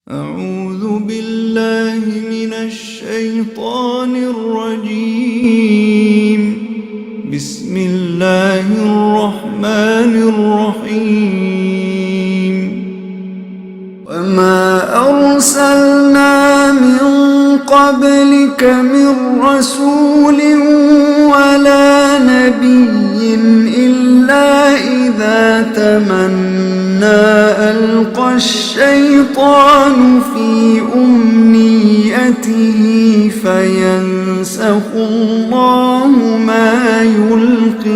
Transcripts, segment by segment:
أعوذ بالله من الشيطان الرجيم. بسم الله الرحمن الرحيم. وما أرسلنا من قبلك من رسول ولا نبي إلا إذا تمنى ألقى الشيطان في أمنيته فينسخ الله ما يلقي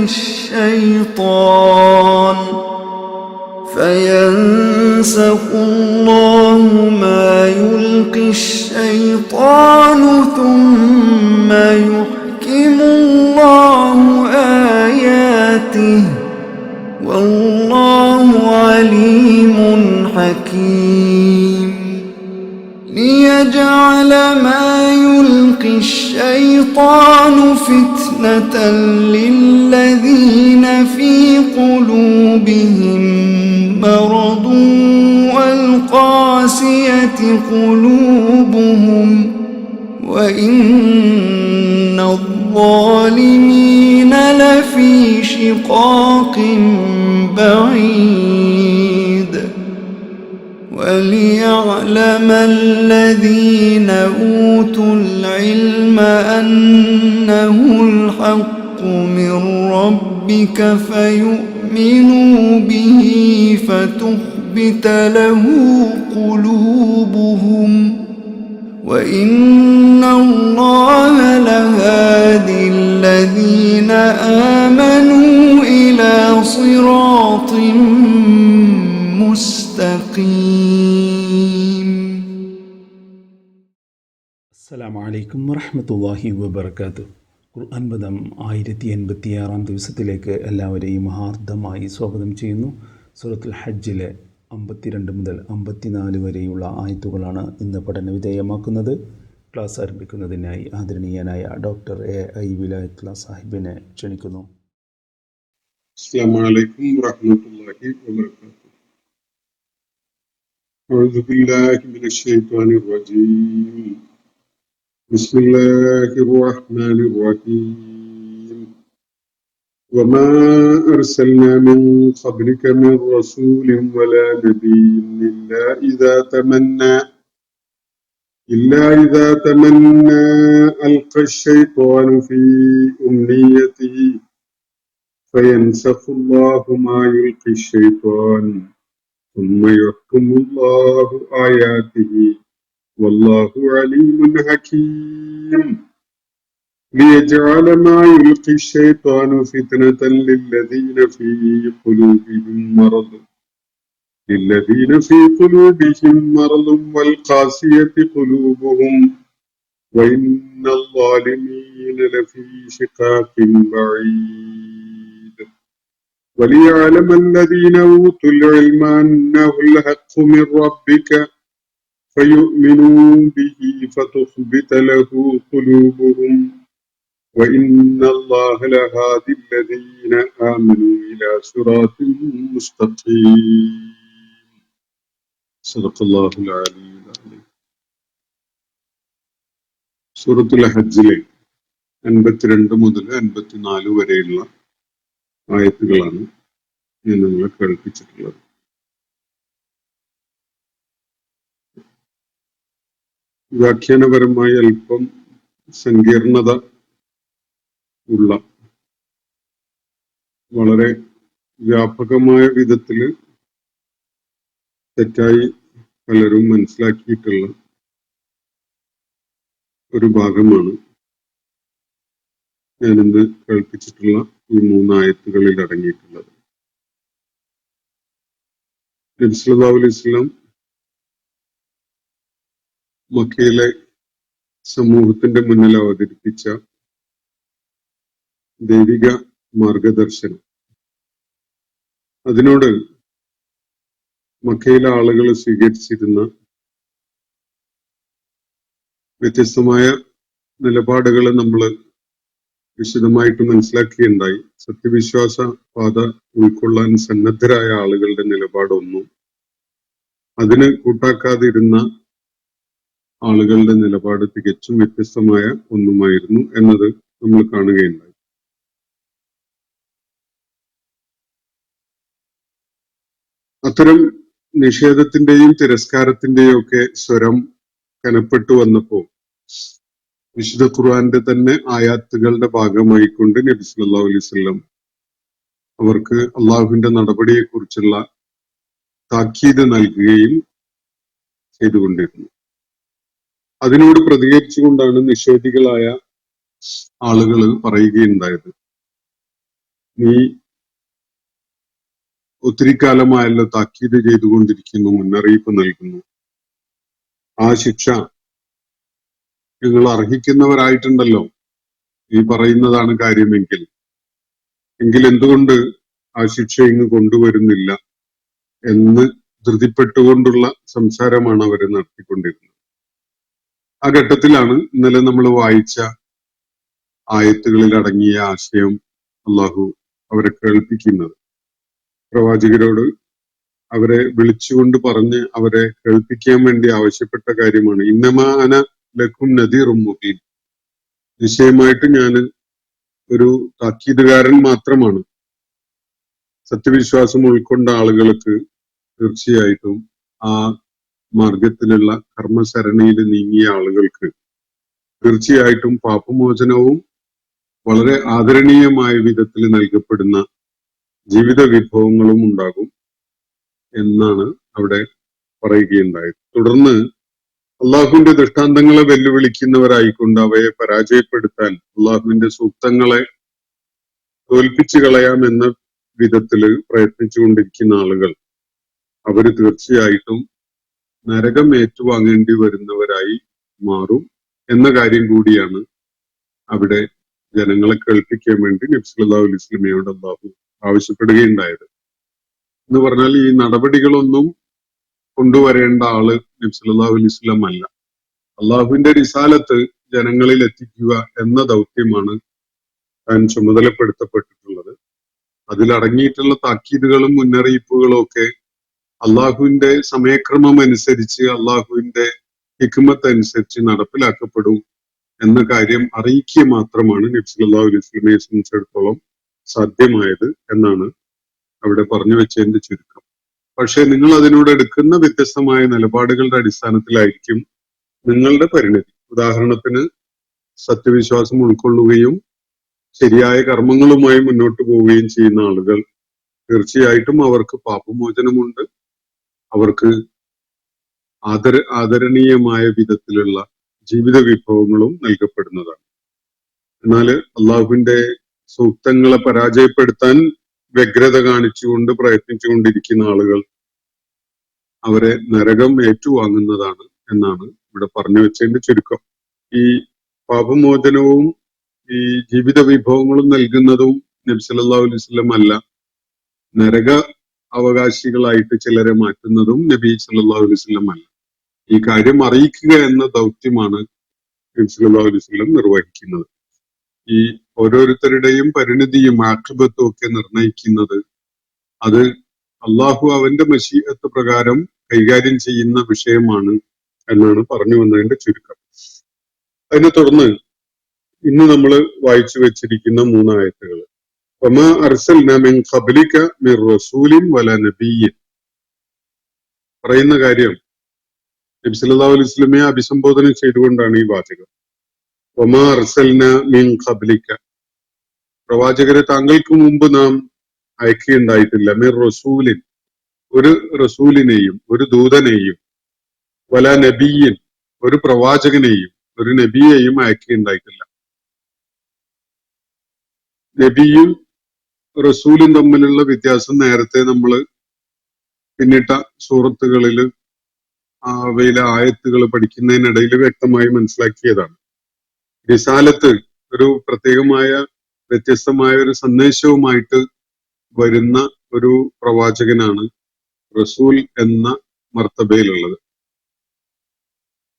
الشيطان ثم يحكم الله آياته والله عليم حكيم. ليجعل ما يلقي الشيطان فتنة للذين في قلوبهم مرض والقاسية قلوبهم وإن الظالمين لفي شقاق بعيد. وليعلم الذين أوتوا العلم أنه الحق من ربك فيؤمنوا به فتخبت له قلوبهم وإن الله لهادي الذين آمنوا إلى صراط مستقيم. അസ്സലാമു അലൈക്കും വറഹ്മത്തുള്ളാഹി വബറകാതുഹു. ഖുർആൻ പദം 1086 ദിവസത്തിലേക്ക് എല്ലാവരെയും ഹാർദമായി സ്വാഗതം ചെയ്യുന്നു. സൂറത്തുൽ ഹജ്ജിലെ 52 മുതൽ 54 വരെയുള്ള ആയത്തുകളാണ് ഇന്ന് പഠന വിധേയമാക്കുന്നത്. ക്ലാസ് ആരംഭിക്കുന്നതിനായി ആദരണീയനായ ഡോക്ടർ എ വിലായത്തുള്ള സാഹിബിനെ ക്ഷണിക്കുന്നു. അസ്സലാമു അലൈക്കും വറഹ്മത്തുള്ളാഹി വബറകാതുഹു. അഊദു ബില്ലാഹി മിനശ് ശൈത്വാനിർ റജീം. ബിസ്മില്ലാഹിർ റഹ്മാനിർ റഹീം. വമാ അർസൽനാ മിൻ ഖബ്ലിക മിൻ റസൂലിൻ വലാ നബിയ്യിൻ إلا إذا تمنى ألقى الشيطان في أمنيته فينسخ الله ما يلقي الشيطان ثم يحكم الله آياته والله عليم حكيم. ليجعل ما يلقي الشيطان فتنة للذين في قلوبهم مرض والقاسية قلوبهم وإن الظالمين لفي شقاق بعيد. وليعلم الذين أوتوا العلم أنه الحق من ربك فيؤمنوا به فتخبت له قلوبهم وإن الله لهادي الذين آمنوا إلى صراط مستقيم. صدق الله العلي العظيم. സൂറത്തുൽ ഹജ്ജിലെ 52 മുതൽ 54 വരെയുള്ള ആയത്തുകളാണ് ഞാൻ നിങ്ങളെ കേൾപ്പിച്ചിട്ടുള്ളത്. വ്യാഖ്യാനപരമായി അല്പം സങ്കീർണത ഉള്ള വളരെ വ്യാപകമായ വിധത്തിൽ തെറ്റായി പലരും മനസ്സിലാക്കിയിട്ടുള്ള ഒരു ഭാഗമാണ് ഞാനിന്ന് കേൾപ്പിച്ചിട്ടുള്ള ഈ 3 ആയത്തുകളിൽ അടങ്ങിയിട്ടുള്ളത്. നബി സല്ലല്ലാഹു അലൈഹി വസല്ലം മക്കയിലെ സമൂഹത്തിന്റെ മുന്നിൽ അവതരിപ്പിച്ച ദൈവിക മാർഗദർശനം, അതിനോട് മക്കയിലെ ആളുകൾ സ്വീകരിച്ചിരുന്ന വ്യത്യസ്തമായ നിലപാടുകൾ നമ്മൾ വിശദമായിട്ട് മനസ്സിലാക്കിയുണ്ടായി. സത്യവിശ്വാസ പാത ഉൾക്കൊള്ളാൻ സന്നദ്ധരായ ആളുകളുടെ നിലപാടൊന്നും അതിന് കൂട്ടാക്കാതിരുന്ന ആളുകളുടെ നിലപാട് തികച്ചും വ്യത്യസ്തമായ ഒന്നുമായിരുന്നു എന്നത് നമ്മൾ കാണുകയുണ്ടായി. അത്തരം നിഷേധത്തിന്റെയും തിരസ്കാരത്തിന്റെയും ഒക്കെ സ്വരം കനപ്പെട്ടു വന്നപ്പോൾ വിശുദ്ധ ഖുർആന്റെ തന്നെ ആയാത്തുകളുടെ ഭാഗമായിക്കൊണ്ട് നബി സല്ലല്ലാഹു അലൈഹി വസല്ലം അവർക്ക് അള്ളാഹുവിന്റെ നടപടിയെക്കുറിച്ചുള്ള താക്കീത് നൽകുകയും ചെയ്തുകൊണ്ടിരുന്നു. അതിനോട് പ്രതികരിച്ചുകൊണ്ടാണ് നിഷേധികളായ ആളുകൾ പറയുകയുണ്ടായത്, നീ ഒത്തിരി കാലമായല്ലോ താക്കീത് ചെയ്തുകൊണ്ടിരിക്കുന്നു, മുന്നറിയിപ്പ് നൽകുന്നു, ആ ശിക്ഷ നിങ്ങൾ അർഹിക്കുന്നവരായിട്ടുണ്ടല്ലോ, ഈ പറയുന്നതാണ് കാര്യമെങ്കിൽ എന്തുകൊണ്ട് ആ ശിക്ഷ ഇങ്ങ് കൊണ്ടുവരുന്നില്ല എന്ന് ധൃതിപ്പെട്ടുകൊണ്ടുള്ള സംസാരമാണ് അവർ നടത്തിക്കൊണ്ടിരുന്നത്. ആ ഘട്ടത്തിലാണ് ഇന്നലെ നമ്മൾ വായിച്ച ആയത്തുകളിൽ അടങ്ങിയ ആശയം അള്ളാഹു അവരെ കേൾപ്പിക്കുന്നത്. പ്രവാചകരോട് അവരെ വിളിച്ചുകൊണ്ട് പറഞ്ഞ് അവരെ കേൾപ്പിക്കാൻ വേണ്ടി ആവശ്യപ്പെട്ട കാര്യമാണ്, ഇന്നമാ അന ലക്കും നദീറും മുബീൻ, നിശ്ചയമായിട്ട് ഞാൻ ഒരു താക്കീതുകാരൻ മാത്രമാണ്. സത്യവിശ്വാസം ഉൾക്കൊണ്ട ആളുകൾക്ക് തീർച്ചയായിട്ടും ആ മാർഗത്തിലുള്ള കർമ്മസരണിയിൽ നീങ്ങിയ ആളുകൾക്ക് തീർച്ചയായിട്ടും പാപമോചനവും വളരെ ആദരണീയമായ വിധത്തിൽ നൽകപ്പെടുന്ന ജീവിത വിഭവങ്ങളും ഉണ്ടാകും എന്നാണ് അവിടെ പറയുകയുണ്ടായത്. തുടർന്ന് അള്ളാഹുവിന്റെ ദൃഷ്ടാന്തങ്ങളെ വെല്ലുവിളിക്കുന്നവരായിക്കൊണ്ട് അവയെ പരാജയപ്പെടുത്താൻ അള്ളാഹുവിന്റെ സൂക്തങ്ങളെ തോൽപ്പിച്ചു കളയാം എന്ന വിധത്തില് പ്രയത്നിച്ചുകൊണ്ടിരിക്കുന്ന ആളുകൾ അവര് തീർച്ചയായിട്ടും നരകം ഏറ്റുവാങ്ങേണ്ടി വരുന്നവരായി മാറും എന്ന കാര്യം കൂടിയാണ് അവിടെ ജനങ്ങളെ കേൾപ്പിക്കാൻ വേണ്ടി നബി സല്ലല്ലാഹു അലൈഹി വസല്ലമയോട് അള്ളാഹു ആവശ്യപ്പെടുകയുണ്ടായത്. എന്ന് പറഞ്ഞാൽ ഈ നടപടികളൊന്നും കൊണ്ടുവരേണ്ട ആള് നബി സല്ലല്ലാഹു അലൈഹി വസല്ലം അല്ല. അള്ളാഹുവിന്റെ റിസാലത്ത് ജനങ്ങളിൽ എത്തിക്കുക എന്ന ദൗത്യമാണ് താൻ ചുമതലപ്പെടുത്തപ്പെട്ടിട്ടുള്ളത്. അതിലടങ്ങിയിട്ടുള്ള താക്കീതുകളും മുന്നറിയിപ്പുകളും ഒക്കെ അള്ളാഹുവിന്റെ സമയക്രമം അനുസരിച്ച് അള്ളാഹുവിന്റെ ഹിക്മത്ത് അനുസരിച്ച് നടപ്പിലാക്കപ്പെടും എന്ന കാര്യം അറിയിക്കുക മാത്രമാണ് നബി സല്ലല്ലാഹു അലൈഹി വസല്ലമയെ സംബന്ധിച്ചിടത്തോളം സാധ്യമായത് എന്നാണ് അവിടെ പറഞ്ഞു വെച്ചതിന്റെ ചുരുക്കം. പക്ഷെ നിങ്ങൾ അതിനോട് എടുക്കുന്ന വ്യത്യസ്തമായ നിലപാടുകളുടെ അടിസ്ഥാനത്തിലായിരിക്കും നിങ്ങളുടെ പരിണതി. ഉദാഹരണത്തിന് സത്യവിശ്വാസം ഉൾക്കൊള്ളുകയും ശരിയായ കർമ്മങ്ങളുമായി മുന്നോട്ട് പോവുകയും ചെയ്യുന്ന ആളുകൾ തീർച്ചയായിട്ടും അവർക്ക് പാപമോചനമുണ്ട്, അവർക്ക് ആദരണീയമായ വിധത്തിലുള്ള ജീവിത വിഭവങ്ങളും നൽകപ്പെടുന്നതാണ്. എന്നാൽ അള്ളാഹുവിന്റെ സൂക്തങ്ങളെ പരാജയപ്പെടുത്താൻ വ്യഗ്രത കാണിച്ചുകൊണ്ട് പ്രയത്നിച്ചുകൊണ്ടിരിക്കുന്ന ആളുകൾ അവരെ നരകം ഏറ്റുവാങ്ങുന്നതാണ് എന്നാണ് ഇവിടെ പറഞ്ഞു വെച്ചതിന്റെ ചുരുക്കം. ഈ പാപമോചനവും ഈ ജീവിത വിഭവങ്ങളും നൽകുന്നതും നബി സല്ലല്ലാഹു അലൈഹി വസല്ലം അല്ല, നരക അവകാശികളായിട്ട് ചിലരെ മാറ്റുന്നതും നബി സല്ലല്ലാഹു അലൈഹി വസല്ലം അല്ല. ഈ കാര്യം അറിയിക്കുക എന്ന ദൗത്യമാണ് നബി സല്ലല്ലാഹു അലൈഹി വസല്ലം നിർവഹിക്കുന്നത്. ഈ ഓരോരുത്തരുടെയും പരിണിതിയും ആഖിബത്തും ഒക്കെ നിർണയിക്കുന്നത് അത് അള്ളാഹു അവന്റെ മശീഅത്ത് പ്രകാരം കൈകാര്യം ചെയ്യുന്ന വിഷയമാണ് എന്നാണ് പറഞ്ഞു വന്നതിന്റെ ചുരുക്കം. അതിനെ തുടർന്ന് ഇന്ന് നമ്മൾ വായിച്ചു വെച്ചിരിക്കുന്ന 3 ആയത്തുകൾ, വമാ അർസൽനാ മിൻ ഖബ്ലിക മിർ റസൂലിൻ വലാ നബിയ്യിൻ, പറയുന്ന കാര്യം നബി സല്ലല്ലാഹു അലൈഹി വസല്ലമയെ അഭിസംബോധന ചെയ്തുകൊണ്ടാണ് ഈ വാചകം. വമാ അർസൽനാ മിൻ ഖബ്ലിക, പ്രവാചകരെ താങ്കൾക്ക് മുമ്പ് നാം അയക്കുകയുണ്ടായിട്ടില്ല, മിർ റസൂലിൻ, ഒരു റസൂലിനെയും ഒരു ദൂതനെയും, വലാ നബിയ്യിൻ, ഒരു പ്രവാചകനെയും ഒരു നബിയെയും അയക്കുകയുണ്ടായിട്ടില്ല. നബിയും റസൂലും തമ്മിലുള്ള വ്യത്യാസം നേരത്തെ നമ്മൾ പിന്നിട്ട സൂറത്തുകളിൽ അവയിലെ ആയത്തുകൾ പഠിക്കുന്നതിനിടയിൽ വ്യക്തമായി മനസ്സിലാക്കിയതാണ്. റിസാലത്ത് ഒരു പ്രത്യേകമായ വ്യത്യസ്തമായ ഒരു സന്ദേശവുമായിട്ട് വരുന്ന ഒരു പ്രവാചകനാണ് റസൂൽ എന്ന മർത്തബയിലുള്ളത്.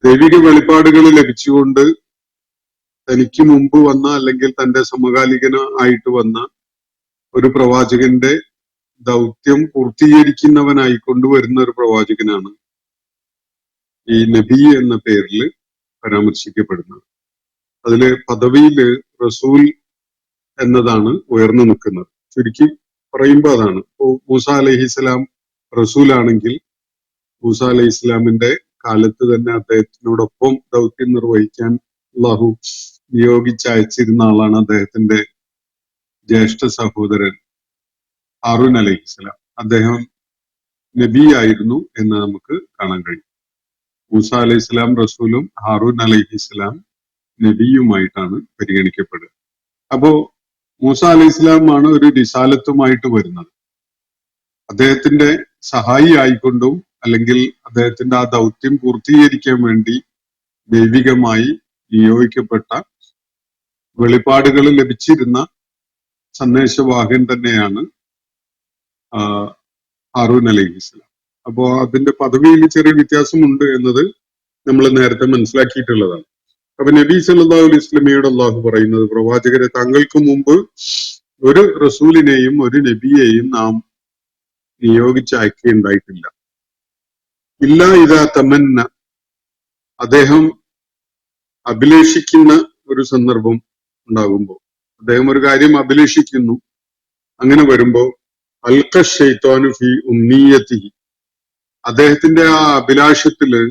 ദൈവിക വെളിപ്പാടുകൾ ലഭിച്ചുകൊണ്ട് തനിക്ക് മുമ്പ് വന്ന അല്ലെങ്കിൽ തന്റെ സമകാലികനായിട്ട് വന്ന ഒരു പ്രവാചകന്റെ ദൗത്യം പൂർത്തീകരിക്കുന്നവനായി കൊണ്ടുവരുന്ന ഒരു പ്രവാചകനാണ് ഈ നബി എന്ന പേരിൽ പരാമർശിക്കപ്പെടുന്നത്. അതില് പദവിയില് റസൂൽ എന്നതാണ് ഉയർന്നു നിൽക്കുന്നത്. ചുരുക്കി പറയുമ്പോൾ അതാണ്. മൂസ അലൈഹിസ്സലാം റസൂലാണെങ്കിൽ മൂസ അലൈഹി ഇസ്ലാമിന്റെ കാലത്ത് തന്നെ അദ്ദേഹത്തിനോടൊപ്പം ദൗത്യം നിർവഹിക്കാൻ അള്ളാഹു നിയോഗിച്ചയച്ചിരുന്ന ആളാണ് അദ്ദേഹത്തിന്റെ ജ്യേഷ്ഠ സഹോദരൻ ഹാറൂൻ അലൈഹിസ്സലാം. അദ്ദേഹം നബി ആയിരുന്നു എന്ന് നമുക്ക് കാണാൻ കഴിയും. മൂസ അലൈഹി ഇസ്ലാം റസൂലും ഹാറൂൻ അലൈഹിസ്സലാം നബിയുമായിട്ടാണ് പരിഗണിക്കപ്പെടുക. അപ്പോ മൂസ അലൈഹി ഇസ്ലാമാണ് ഒരു റിസാലത്തുമായിട്ട് വരുന്നത്. അദ്ദേഹത്തിന്റെ സഹായി ആയിക്കൊണ്ടും അല്ലെങ്കിൽ അദ്ദേഹത്തിന്റെ ആ ദൗത്യം പൂർത്തീകരിക്കാൻ വേണ്ടി ദൈവികമായി നിയോഗിക്കപ്പെട്ട വെളിപാടുകൾ ലഭിച്ചിരുന്ന സന്ദേശവാഹകൻ തന്നെയാണ് ഹാറൂൻ അലൈഹിസ്സലാം. അപ്പോ അതിന്റെ പദവിയിൽ ചെറിയ വ്യത്യാസമുണ്ട് എന്നത് നമ്മൾ നേരത്തെ മനസ്സിലാക്കിയിട്ടുള്ളതാണ്. അപ്പൊ നബി സല്ലല്ലാഹു അലൈഹി വസല്ലമയോട് അള്ളാഹു പറയുന്നത്, പ്രവാചകരെ, താങ്കൾക്ക് മുമ്പ് ഒരു റസൂലിനെയും ഒരു നബിയെയും നാം നിയോഗിച്ചയക്കുകയുണ്ടായിട്ടില്ല. ഇല്ല ഇദാ തമന്ന, അദ്ദേഹം അഭിലേഷിക്കുന്ന ഒരു സന്ദർഭം ഉണ്ടാകുമ്പോൾ, അദ്ദേഹം ഒരു കാര്യം അഭിലേഷിക്കുന്നു, അങ്ങനെ വരുമ്പോ അൽഖ ശൈത്വാനു ഫി ഉമ്നിയതിഹി, അദ്ദേഹത്തിന്റെ ആ അഭിലാഷത്തില്,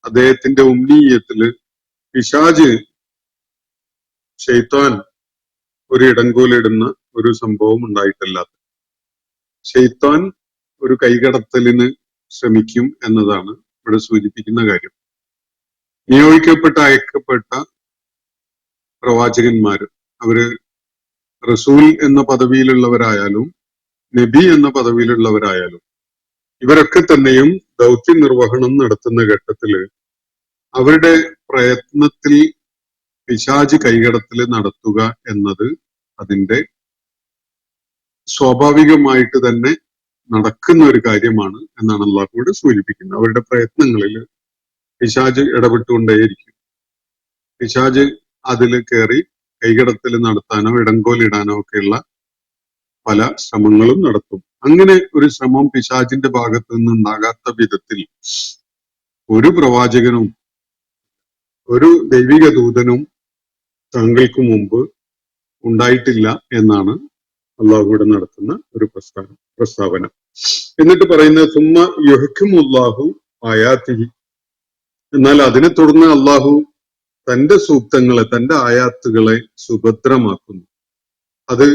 അദ്ദേഹത്തിന്റെ ഉമ്നീയത്തില് പിശാച്, ശൈത്താൻ ഒരു ഇടങ്കോലിടുന്ന ഒരു സംഭവം ഉണ്ടായിട്ടല്ലാത്ത, ശൈത്താൻ ഒരു കൈകടത്തലിന് ശ്രമിക്കും എന്നതാണ് ഇവിടെ സൂചിപ്പിക്കുന്ന കാര്യം. നിയോഗിക്കപ്പെട്ട അയക്കപ്പെട്ട പ്രവാചകന്മാര്, അവര് റസൂൽ എന്ന പദവിയിലുള്ളവരായാലും നബി എന്ന പദവിയിലുള്ളവരായാലും ഇവരൊക്കെ തന്നെയും ദൗത്യ നിർവഹണം നടത്തുന്ന ഘട്ടത്തില് അവരുടെ പ്രയത്നത്തിൽ പിശാച് കൈകടത്തല് നടത്തുക എന്നത് അതിന്റെ സ്വാഭാവികമായിട്ട് തന്നെ നടക്കുന്ന ഒരു കാര്യമാണ് എന്നാണ് അള്ളാഹു ഇവിടെ സൂചിപ്പിക്കുന്നത്. അവരുടെ പ്രയത്നങ്ങളിൽ പിശാച് ഇടപെട്ടുകൊണ്ടേയിരിക്കും. പിശാച് അതിൽ കയറി കൈകടത്തൽ നടത്താനോ ഇടങ്കോലിടാനോ ഒക്കെയുള്ള പല ശ്രമങ്ങളും നടത്തും. അങ്ങനെ ഒരു ശ്രമം പിശാചിന്റെ ഭാഗത്ത് നിന്നുണ്ടാകാത്ത വിധത്തിൽ ഒരു പ്രവാചകനും ഒരു ദൈവിക ദൂതനും താങ്കൾക്ക് മുമ്പ് ഉണ്ടായിട്ടില്ല എന്നാണ് അള്ളാഹു ഇവിടെ നടത്തുന്ന ഒരു പ്രസ്താവന. എന്നിട്ട് പറയുന്നത് സുമ്മ യുഹ്കിമുല്ലാഹു ആയാത്തിഹി, എന്നാൽ അതിനെ തുടർന്ന് അള്ളാഹു തന്റെ സൂക്തങ്ങളെ, തന്റെ ആയാത്തുകളെ സുഭദ്രമാക്കുന്നു, അത്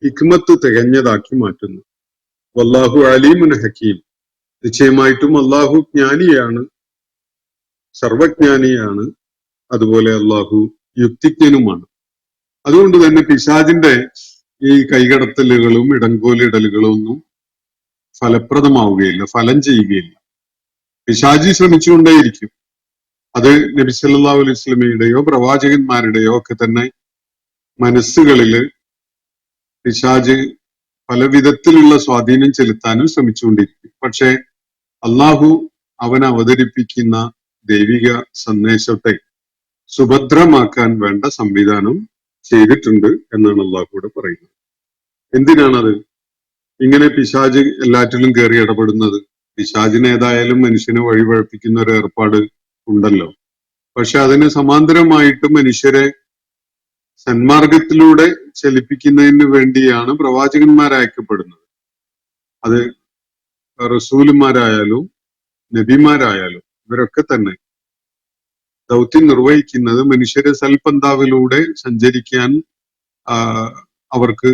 ഹിക്മത്ത് തികഞ്ഞതാക്കി മാറ്റുന്നു. വല്ലാഹു അലീമുൻ ഹക്കീം, നിശ്ചയമായിട്ടും അള്ളാഹു ജ്ഞാനിയാണ്, സർവജ്ഞാനിയാണ്, അതുപോലെ അള്ളാഹു യുക്തിജ്ഞനുമാണ്. അതുകൊണ്ട് തന്നെ പിശാചിന്റെ ഈ കൈകടത്തലുകളും ഇടങ്കോലിടലുകളും ഒന്നും ഫലപ്രദമാവുകയില്ല, ഫലം ചെയ്യുകയില്ല. പിശാചി ശ്രമിച്ചുകൊണ്ടേയിരിക്കും. അത് നബി സല്ലല്ലാഹു അലൈഹി വസല്ലമയുടെയോ പ്രവാചകന്മാരുടെയോ ഒക്കെ തന്നെ മനസ്സുകളില് പിശാച് പല വിധത്തിലുള്ള സ്വാധീനം ചെലുത്താനും ശ്രമിച്ചുകൊണ്ടിരിക്കും. പക്ഷെ അള്ളാഹു അവൻ അവതരിപ്പിക്കുന്ന ദൈവിക സന്ദേശത്തെ സുഭദ്രമാക്കാൻ വേണ്ട സംവിധാനം ചെയ്തിട്ടുണ്ട് എന്നാണ് അള്ളാഹു ഇവിടെ പറയുന്നത്. എന്തിനാണത്? ഇങ്ങനെ പിശാച് എല്ലാറ്റിലും കയറി ഇടപെടുന്നത്? പിശാചിന് ഏതായാലും മനുഷ്യനെ വഴിപഴപ്പിക്കുന്ന ഒരു ഏർപ്പാട് ഉണ്ടല്ലോ. പക്ഷെ അതിന് സമാന്തരമായിട്ട് മനുഷ്യരെ സന്മാർഗത്തിലൂടെ ചലിപ്പിക്കുന്നതിന് വേണ്ടിയാണ് പ്രവാചകന്മാർ അയക്കപ്പെടുന്നത്. അത് റസൂലുമാരായാലും നബിമാരായാലും ഇവരൊക്കെ തന്നെ ദൗത്യം നിർവഹിക്കുന്നത് മനുഷ്യരെ സൽപന്താവിലൂടെ സഞ്ചരിക്കാൻ അവർക്ക്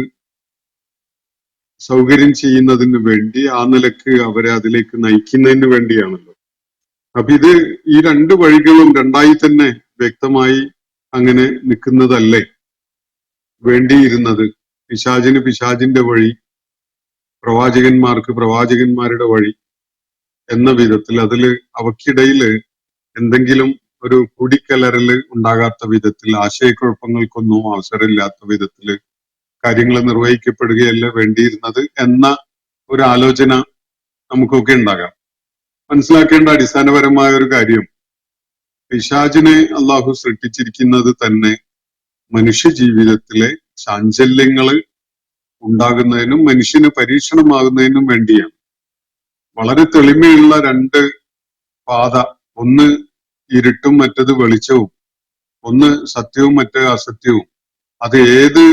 സൗകര്യം ചെയ്യുന്നതിന് വേണ്ടി, ആ നിലക്ക് അവരെ അതിലേക്ക് നയിക്കുന്നതിന് വേണ്ടിയാണല്ലോ. അപ്പൊ ഇത് ഈ രണ്ട് വഴികളും രണ്ടായി തന്നെ വ്യക്തമായി അങ്ങനെ നിൽക്കുന്നതല്ലേ വേണ്ടിയിരുന്നത്? പിശാചിന് പിശാചിന്റെ വഴി, പ്രവാചകന്മാർക്ക് പ്രവാചകന്മാരുടെ വഴി എന്ന വിധത്തിൽ അതില് അവക്കിടയില് എന്തെങ്കിലും ഒരു കൂടിക്കലറല് ഉണ്ടാകാത്ത വിധത്തിൽ, ആശയക്കുഴപ്പങ്ങൾക്കൊന്നും അവസരമില്ലാത്ത വിധത്തില് കാര്യങ്ങൾ നിർവഹിക്കപ്പെടുകയല്ല വേണ്ടിയിരുന്നത് എന്ന ഒരു ആലോചന നമുക്കൊക്കെ ഉണ്ടാകാം. മനസ്സിലാക്കേണ്ട അടിസ്ഥാനപരമായ ഒരു കാര്യം, പിശാചിനെ അള്ളാഹു സൃഷ്ടിച്ചിരിക്കുന്നത് തന്നെ മനുഷ്യ ജീവിതത്തിലെ ചാഞ്ചല്യങ്ങള് ഉണ്ടാകുന്നതിനും മനുഷ്യന് പരീക്ഷണമാകുന്നതിനും വേണ്ടിയാണ്. വളരെ തെളിമയുള്ള രണ്ട് പാത, ഒന്ന് ഇരുട്ടും മറ്റത് വെളിച്ചവും, ഒന്ന് സത്യവും മറ്റേ അസത്യവും, അത് ഏത്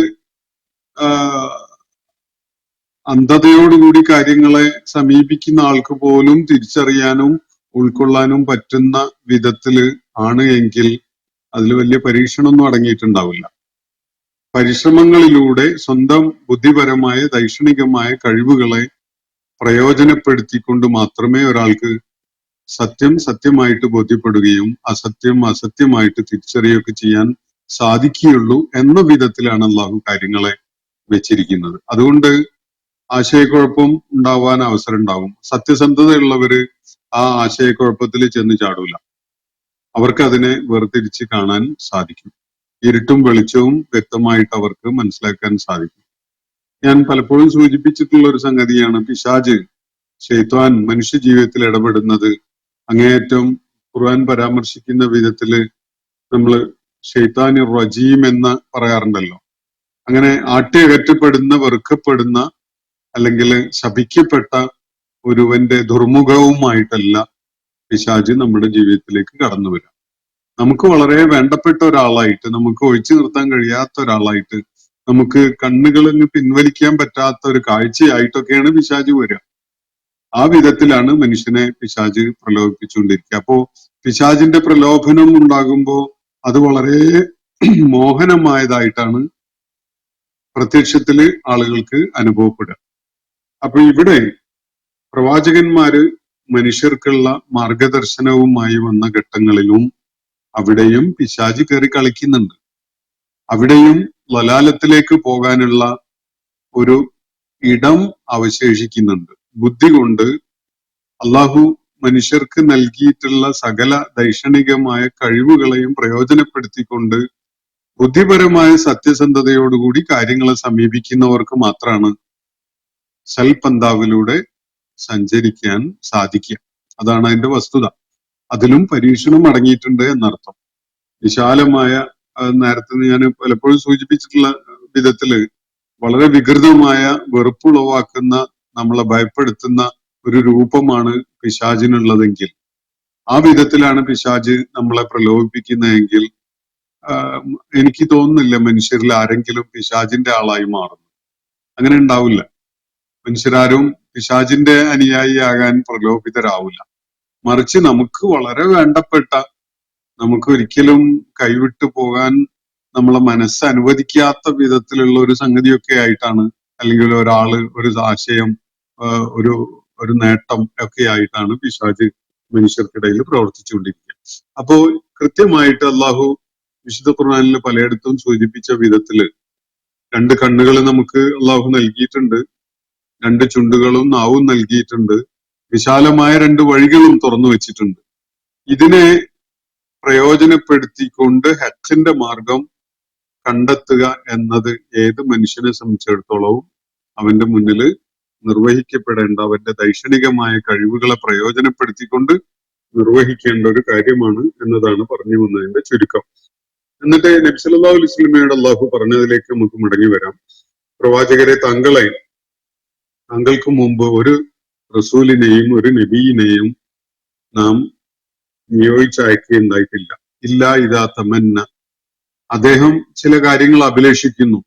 അന്ധതയോടുകൂടി കാര്യങ്ങളെ സമീപിക്കുന്ന ആൾക്ക് പോലും തിരിച്ചറിയാനും ഉൾക്കൊള്ളാനും പറ്റുന്ന വിധത്തില് ആണ് എങ്കിൽ അതിൽ വലിയ പരീക്ഷണമൊന്നും അടങ്ങിയിട്ടുണ്ടാവില്ല. പരിശ്രമങ്ങളിലൂടെ സ്വന്തം ബുദ്ധിപരമായ ദൈക്ഷണികമായ കഴിവുകളെ പ്രയോജനപ്പെടുത്തിക്കൊണ്ട് മാത്രമേ ഒരാൾക്ക് സത്യം സത്യമായിട്ട് ബോധ്യപ്പെടുകയും അസത്യം അസത്യമായിട്ട് തിരിച്ചറിയുകയൊക്കെ ചെയ്യാൻ സാധിക്കുകയുള്ളൂ എന്ന വിധത്തിലാണ് അള്ളാഹു കാര്യങ്ങളെ വെച്ചിരിക്കുന്നത്. അതുകൊണ്ട് ആശയക്കുഴപ്പം ഉണ്ടാവാൻ അവസരം ഉണ്ടാവും. സത്യസന്ധതയുള്ളവര് ആ ആശയക്കുഴപ്പത്തിൽ ചെന്ന് ചാടൂല. അവർക്ക് അതിനെ വേർതിരിച്ച് കാണാൻ സാധിക്കും. ഇരുട്ടും വെളിച്ചവും വ്യക്തമായിട്ട് അവർക്ക് മനസ്സിലാക്കാൻ സാധിക്കും. ഞാൻ പലപ്പോഴും സൂചിപ്പിച്ചിട്ടുള്ള ഒരു സംഗതിയാണ് പിശാച്, ശൈത്വാൻ മനുഷ്യ ജീവിതത്തിൽ ഇടപെടുന്നത്. അങ്ങേയറ്റം ഖുർആൻ പരാമർശിക്കുന്ന വിധത്തില് നമ്മള് ശൈത്താനി റജീം എന്ന് പറയാറുണ്ടല്ലോ. അങ്ങനെ ആട്ടിയകറ്റപ്പെടുന്ന, വെറുക്കപ്പെടുന്ന, അല്ലെങ്കിൽ ശപിക്കപ്പെട്ട ഒരുവന്റെ ദുർമുഖവുമായിട്ടല്ല പിശാച് നമ്മുടെ ജീവിതത്തിലേക്ക് കടന്നു വരിക. നമുക്ക് വളരെ വേണ്ടപ്പെട്ട ഒരാളായിട്ട്, നമുക്ക് ഒഴിച്ചു നിർത്താൻ കഴിയാത്ത ഒരാളായിട്ട്, നമുക്ക് കണ്ണുകളിൽ പിൻവലിക്കാൻ പറ്റാത്ത ഒരു കാഴ്ചയായിട്ടൊക്കെയാണ് പിശാച് വരിക. ആ വിധത്തിലാണ് മനുഷ്യനെ പിശാച് പ്രലോഭിപ്പിച്ചുകൊണ്ടിരിക്കുക. അപ്പോ പിശാചിന്റെ പ്രലോഭനം ഉണ്ടാകുമ്പോ അത് വളരെ മോഹനമായതായിട്ടാണ് പ്രത്യക്ഷത്തില് ആളുകൾക്ക് അനുഭവപ്പെടുക. അപ്പൊ ഇവിടെ പ്രവാചകന്മാര് മനുഷ്യർക്കുള്ള മാർഗദർശനവുമായി വന്ന ഘട്ടങ്ങളിലും അവിടെയും പിശാച് കയറി കളിക്കുന്നുണ്ട്. അവിടെയും ലലാലത്തിലേക്ക് പോകാനുള്ള ഒരു ഇടം അവശേഷിക്കുന്നുണ്ട്. ബുദ്ധി കൊണ്ട് അള്ളാഹു മനുഷ്യർക്ക് നൽകിയിട്ടുള്ള സകല ദൈക്ഷണികമായ കഴിവുകളെയും പ്രയോജനപ്പെടുത്തിക്കൊണ്ട് ബുദ്ധിപരമായ സത്യസന്ധതയോടുകൂടി കാര്യങ്ങളെ സമീപിക്കുന്നവർക്ക് മാത്രമാണ് സൽപന്താവിലൂടെ സഞ്ചരിക്കാൻ സാധിക്കുക. അതാണ് അതിന്റെ വസ്തുത. അതിലും പരീക്ഷണം അടങ്ങിയിട്ടുണ്ട് എന്നർത്ഥം. വിശാലമായ, നേരത്തെ ഞാൻ പലപ്പോഴും സൂചിപ്പിച്ചിട്ടുള്ള വിധത്തില് വളരെ വികൃതമായ, വെറുപ്പുളവാക്കുന്ന, നമ്മളെ ഭയപ്പെടുത്തുന്ന ഒരു രൂപമാണ് പിശാചിനുള്ളതെങ്കിൽ, ആ വിധത്തിലാണ് പിശാച് നമ്മളെ പ്രലോഭിപ്പിക്കുന്നതെങ്കിൽ എനിക്ക് തോന്നുന്നില്ല മനുഷ്യരിൽ ആരെങ്കിലും പിശാചിന്റെ ആളായി മാറുന്നു. അങ്ങനെ ഉണ്ടാവില്ല. മനുഷ്യരാരും പിശാചിന്റെ അനുയായിയാകാൻ പ്രലോഭിതരാവില്ല. മറിച്ച് നമുക്ക് വളരെ വേണ്ടപ്പെട്ട, നമുക്ക് ഒരിക്കലും കൈവിട്ടു പോകാൻ നമ്മളെ മനസ്സ് അനുവദിക്കാത്ത വിധത്തിലുള്ള ഒരു സംഗതിയൊക്കെ ആയിട്ടാണ്, അല്ലെങ്കിൽ ഒരാള്, ഒരു ആശയം, ഒരു നേട്ടം ഒക്കെ ആയിട്ടാണ് പിശാച് മനുഷ്യർക്കിടയിൽ പ്രവർത്തിച്ചുകൊണ്ടിരിക്കുക. അപ്പോ കൃത്യമായിട്ട് അള്ളാഹു വിശുദ്ധ ഖുർആനിൽ പലയിടത്തും സൂചിപ്പിച്ച വിധത്തില് 2 കണ്ണുകൾ നമുക്ക് അള്ളാഹു നൽകിയിട്ടുണ്ട്, 2 ചുണ്ടുകളും നാവും നൽകിയിട്ടുണ്ട്, വിശാലമായ 2 വഴികളും തുറന്നു വെച്ചിട്ടുണ്ട്. ഇതിനെ പ്രയോജനപ്പെടുത്തിക്കൊണ്ട് ഹജ്ജിന്റെ മാർഗം കണ്ടെത്തുക എന്നത് ഏത് മനുഷ്യനെ സംബന്ധിച്ചിടത്തോളവും അവന്റെ മുന്നിൽ നിർവഹിക്കപ്പെടേണ്ട, അവന്റെ ദൈക്ഷണികമായ കഴിവുകളെ പ്രയോജനപ്പെടുത്തിക്കൊണ്ട് നിർവഹിക്കേണ്ട ഒരു കാര്യമാണ് എന്നതാണ് പറഞ്ഞു വന്നതിന്റെ ചുരുക്കം. എന്നിട്ട് നബി സല്ലല്ലാഹു അലൈഹി വസല്ലമയുടെ അള്ളാഹു പറഞ്ഞതിലേക്ക് നമുക്ക് മടങ്ങി വരാം. പ്രവാചകരെ, താങ്കൾക്ക് മുമ്പ് ഒരു റസൂലിനെയും ഒരു നബിയിനെയും നാം നിയോഗിച്ചയക്കുകയുണ്ടായിട്ടില്ല. ഇല്ലാ ഇദാ തമന്ന, അദ്ദേഹം ചില കാര്യങ്ങൾ അഭിലേഷിക്കുന്നു.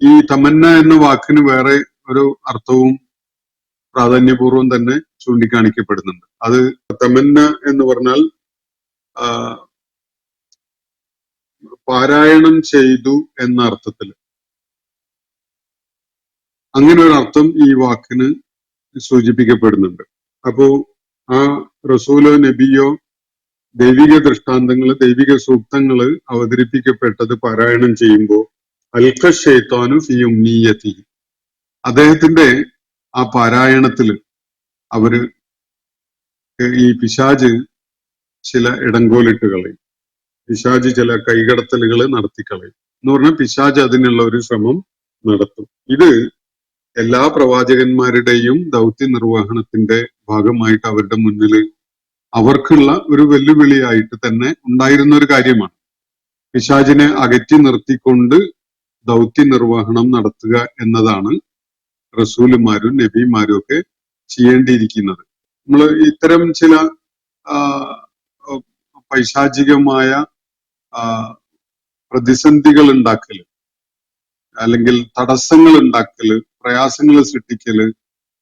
ഈ തമന്ന എന്ന വാക്കിന് വേറെ ഒരു അർത്ഥവും പ്രാധാന്യപൂർവം തന്നെ ചൂണ്ടിക്കാണിക്കപ്പെടുന്നുണ്ട്. അത് തമന്ന എന്ന് പറഞ്ഞാൽ പാരായണം ചെയ്തു എന്ന അർത്ഥത്തിൽ, അങ്ങനെ ഒരു അർത്ഥം ഈ വാക്കിന് സൂചിപ്പിക്കപ്പെടുന്നുണ്ട്. അപ്പോ ആ റസൂലോ നബിയോ ദൈവിക ദൃഷ്ടാന്തങ്ങള്, ദൈവിക സൂക്തങ്ങള് അവതരിപ്പിക്കപ്പെട്ടത് പാരായണം ചെയ്യുമ്പോൾ അൽഖ ശൈത്താനു ഫീ ഉംനിയതി, അദ്ദേഹത്തിന്റെ ആ പാരായണത്തില് ഈ പിശാച് ചില ഇടങ്കോലിട്ട് കളയും, പിശാച് ചില കൈകടത്തലുകൾ നടത്തിക്കളയും. എന്ന് പറഞ്ഞാൽ പിശാച് അതിനുള്ള ഒരു ശ്രമം നടത്തും. ഇത് എല്ലാ പ്രവാചകന്മാരുടെയും ദൗത്യ നിർവഹണത്തിന്റെ ഭാഗമായിട്ട് അവരുടെ മുന്നിൽ അവർക്കുള്ള ഒരു വെല്ലുവിളിയായിട്ട് തന്നെ ഉണ്ടായിരുന്ന ഒരു കാര്യമാണ്. പിശാചിനെ അകറ്റി നിർത്തിക്കൊണ്ട് ദൗത്യ നിർവഹണം നടത്തുക എന്നതാണ് റസൂലുമാരും നബിമാരും ഒക്കെ ചെയ്യേണ്ടിയിരിക്കുന്നത്. നമ്മൾ ഇത്തരം ചില പൈശാചികമായ പ്രതിസന്ധികൾ ഉണ്ടാക്കല്, അല്ലെങ്കിൽ തടസ്സങ്ങൾ ഉണ്ടാക്കല്, പ്രയാസങ്ങൾ സൃഷ്ടിക്കല്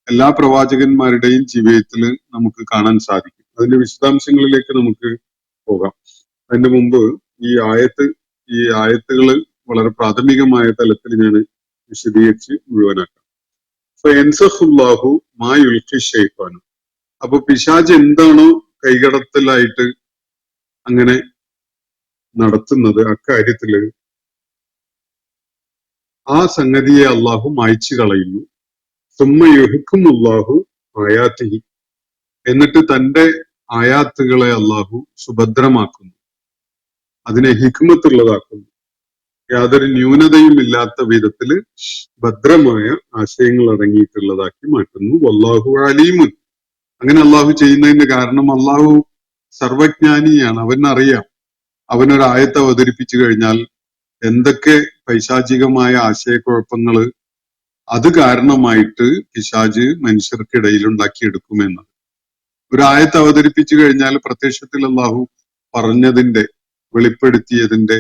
എല്ലാ പ്രവാചകന്മാരുടെയും ജീവിതത്തിൽ നമുക്ക് കാണാൻ സാധിക്കും. അതിന്റെ വിശദാംശങ്ങളിലേക്ക് നമുക്ക് പോകാം. അതിന്റെ മുമ്പ് ഈ ആയത്തുകൾ വളരെ പ്രാഥമികമായ തലത്തിൽ ഞാൻ വിശദീകരിച്ച് മുഴുവനാക്കാം. ഫയൻസഖുല്ലാഹു മാ യുൽഖി ശൈത്താനു. അപ്പൊ പിശാച് എന്താണോ കൈകടത്തലായിട്ട് അങ്ങനെ നടത്തുന്നത്, അക്കാര്യത്തില് ആ സംഗതിയെ അള്ളാഹു മായ്ച്ചു കളയുന്നു. സുമ്മ യുഹ്കുമുല്ലാഹു ആയാത്തിഹി. എന്നിട്ട് തന്റെ ആയാത്തുകളെ അള്ളാഹു സുഭദ്രമാക്കുന്നു, അതിനെ ഹിക്മത്തുള്ളതാക്കുന്നു, യാതൊരു ന്യൂനതയും ഇല്ലാത്ത വിധത്തില് ഭദ്രമായ ആശയങ്ങൾ അടങ്ങിയിട്ടുള്ളതാക്കി മാറ്റുന്നു. വല്ലാഹു അലീമുൻ. അങ്ങനെ അള്ളാഹു ചെയ്യുന്നതിന്റെ കാരണം അള്ളാഹു സർവജ്ഞാനിയാണ്, അവനറിയാം. അവനൊരായത്ത് അവതരിപ്പിച്ചു കഴിഞ്ഞാൽ എന്തൊക്കെ പൈശാചികമായ ആശയക്കുഴപ്പങ്ങള് അത് കാരണമായിട്ട് പിശാച് മനുഷ്യർക്കിടയിൽ ഉണ്ടാക്കിയെടുക്കുമെന്ന്. ഒരായത്ത് അവതരിപ്പിച്ചു കഴിഞ്ഞാൽ പ്രത്യക്ഷത്തിൽ അള്ളാഹു പറഞ്ഞതിന്റെ, വെളിപ്പെടുത്തിയതിന്റെ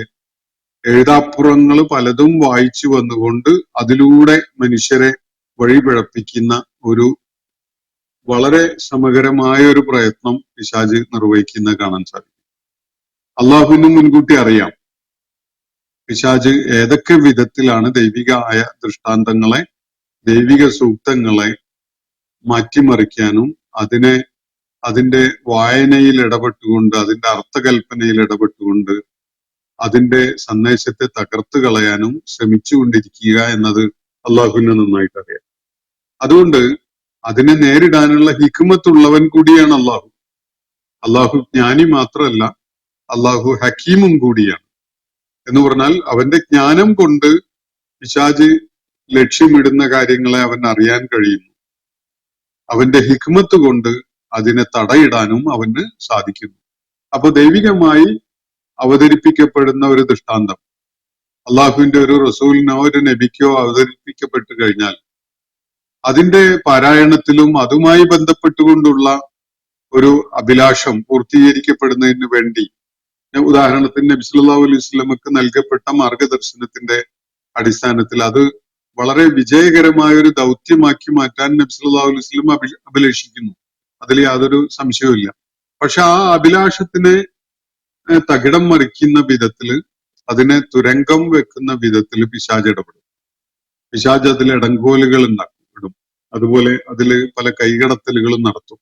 എഴുതാപ്പുറങ്ങൾ പലതും വായിച്ചു വന്നുകൊണ്ട് അതിലൂടെ മനുഷ്യരെ വഴിപിഴപ്പിക്കുന്ന ഒരു വളരെ സമഗ്രമായ ഒരു പ്രയത്നം പിശാച് നിർവഹിക്കുന്ന കാണാൻ സാധിക്കും. അള്ളാഹുവിന് മുൻകൂട്ടി അറിയാം പിശാച് ഏതൊക്കെ വിധത്തിലാണ് ദൈവികമായ ദൃഷ്ടാന്തങ്ങളെ, ദൈവിക സൂക്തങ്ങളെ മാറ്റിമറിക്കാനും അതിന്റെ വായനയിൽ ഇടപെട്ടുകൊണ്ട്, അതിന്റെ അർത്ഥകൽപ്പനയിൽ ഇടപെട്ടുകൊണ്ട് അതിന്റെ സന്ദേശത്തെ തകർത്തു കളയാനും ശ്രമിച്ചുകൊണ്ടിരിക്കുക എന്നത് അള്ളാഹുവിനെ നന്നായിട്ട് അറിയാം. അതുകൊണ്ട് അതിനെ നേരിടാനുള്ള ഹിക്മത്തുള്ളവൻ കൂടിയാണ് അള്ളാഹു. അള്ളാഹു ജ്ഞാനി മാത്രമല്ല, അള്ളാഹു ഹക്കീമും കൂടിയാണ്. എന്ന് പറഞ്ഞാൽ അവന്റെ ജ്ഞാനം കൊണ്ട് പിശാച് ലക്ഷ്യമിടുന്ന കാര്യങ്ങളെ അവൻ അറിയാൻ കഴിയുന്നു. അവന്റെ ഹിക്മത്ത് കൊണ്ട് അതിനെ തടയിടാനും അവന് സാധിക്കുന്നു. അപ്പൊ ദൈവികമായി അവതരിപ്പിക്കപ്പെടുന്ന ഒരു ദൃഷ്ടാന്തം അള്ളാഹുവിന്റെ ഒരു റസൂലിനോ ഒരു നബിക്കോ അവതരിപ്പിക്കപ്പെട്ടു കഴിഞ്ഞാൽ അതിന്റെ പാരായണത്തിലും അതുമായി ബന്ധപ്പെട്ടുകൊണ്ടുള്ള ഒരു അഭിലാഷം പൂർത്തീകരിക്കപ്പെടുന്നതിന് വേണ്ടി, ഉദാഹരണത്തിന് നബി സല്ലല്ലാഹു അലൈഹി വസല്ലമക്ക് നൽകപ്പെട്ട മാർഗദർശനത്തിന്റെ അടിസ്ഥാനത്തിൽ അത് വളരെ വിജയകരമായ ഒരു ദൗത്യമാക്കി മാറ്റാൻ നബി സല്ലല്ലാഹു അലൈഹി വസല്ലം അഭിലഷിക്കുന്നു. അതിൽ യാതൊരു സംശയവുമില്ല. പക്ഷെ ആ അഭിലാഷത്തിനെ തകിടം മറിക്കുന്ന വിധത്തില്, അതിനെ തുരങ്കം വെക്കുന്ന വിധത്തിൽ പിശാച് ഇടപെടും. പിശാച് അതിൽ ഇടങ്കോലുകൾ ഇടും, അതുപോലെ അതിൽ പല കൈകടത്തലുകളും നടത്തും.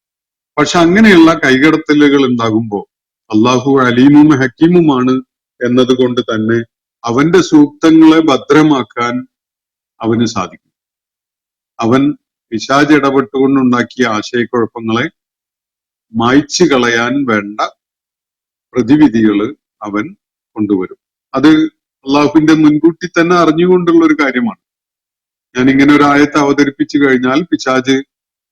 പക്ഷെ അങ്ങനെയുള്ള കൈകടത്തലുകൾ ഉണ്ടാകുമ്പോൾ അള്ളാഹു അലീമും ഹക്കീമുമാണ് എന്നതുകൊണ്ട് തന്നെ അവന്റെ സൂക്തങ്ങളെ ഭദ്രമാക്കാൻ അവന് സാധിക്കും. അവൻ പിശാച് ഇടപെട്ടുകൊണ്ടുണ്ടാക്കിയ ആശയക്കുഴപ്പങ്ങളെ മായ്ച്ചു കളയാൻ വേണ്ട പ്രതിവിധികള് അവൻ കൊണ്ടുവരും. അത് അള്ളാഹുവിന്റെ മുൻകൂട്ടി തന്നെ അറിഞ്ഞുകൊണ്ടുള്ള ഒരു കാര്യമാണ്. ഞാൻ ഇങ്ങനെ ഒരു ആയത്ത് അവതരിപ്പിച്ചു കഴിഞ്ഞാൽ പിശാച്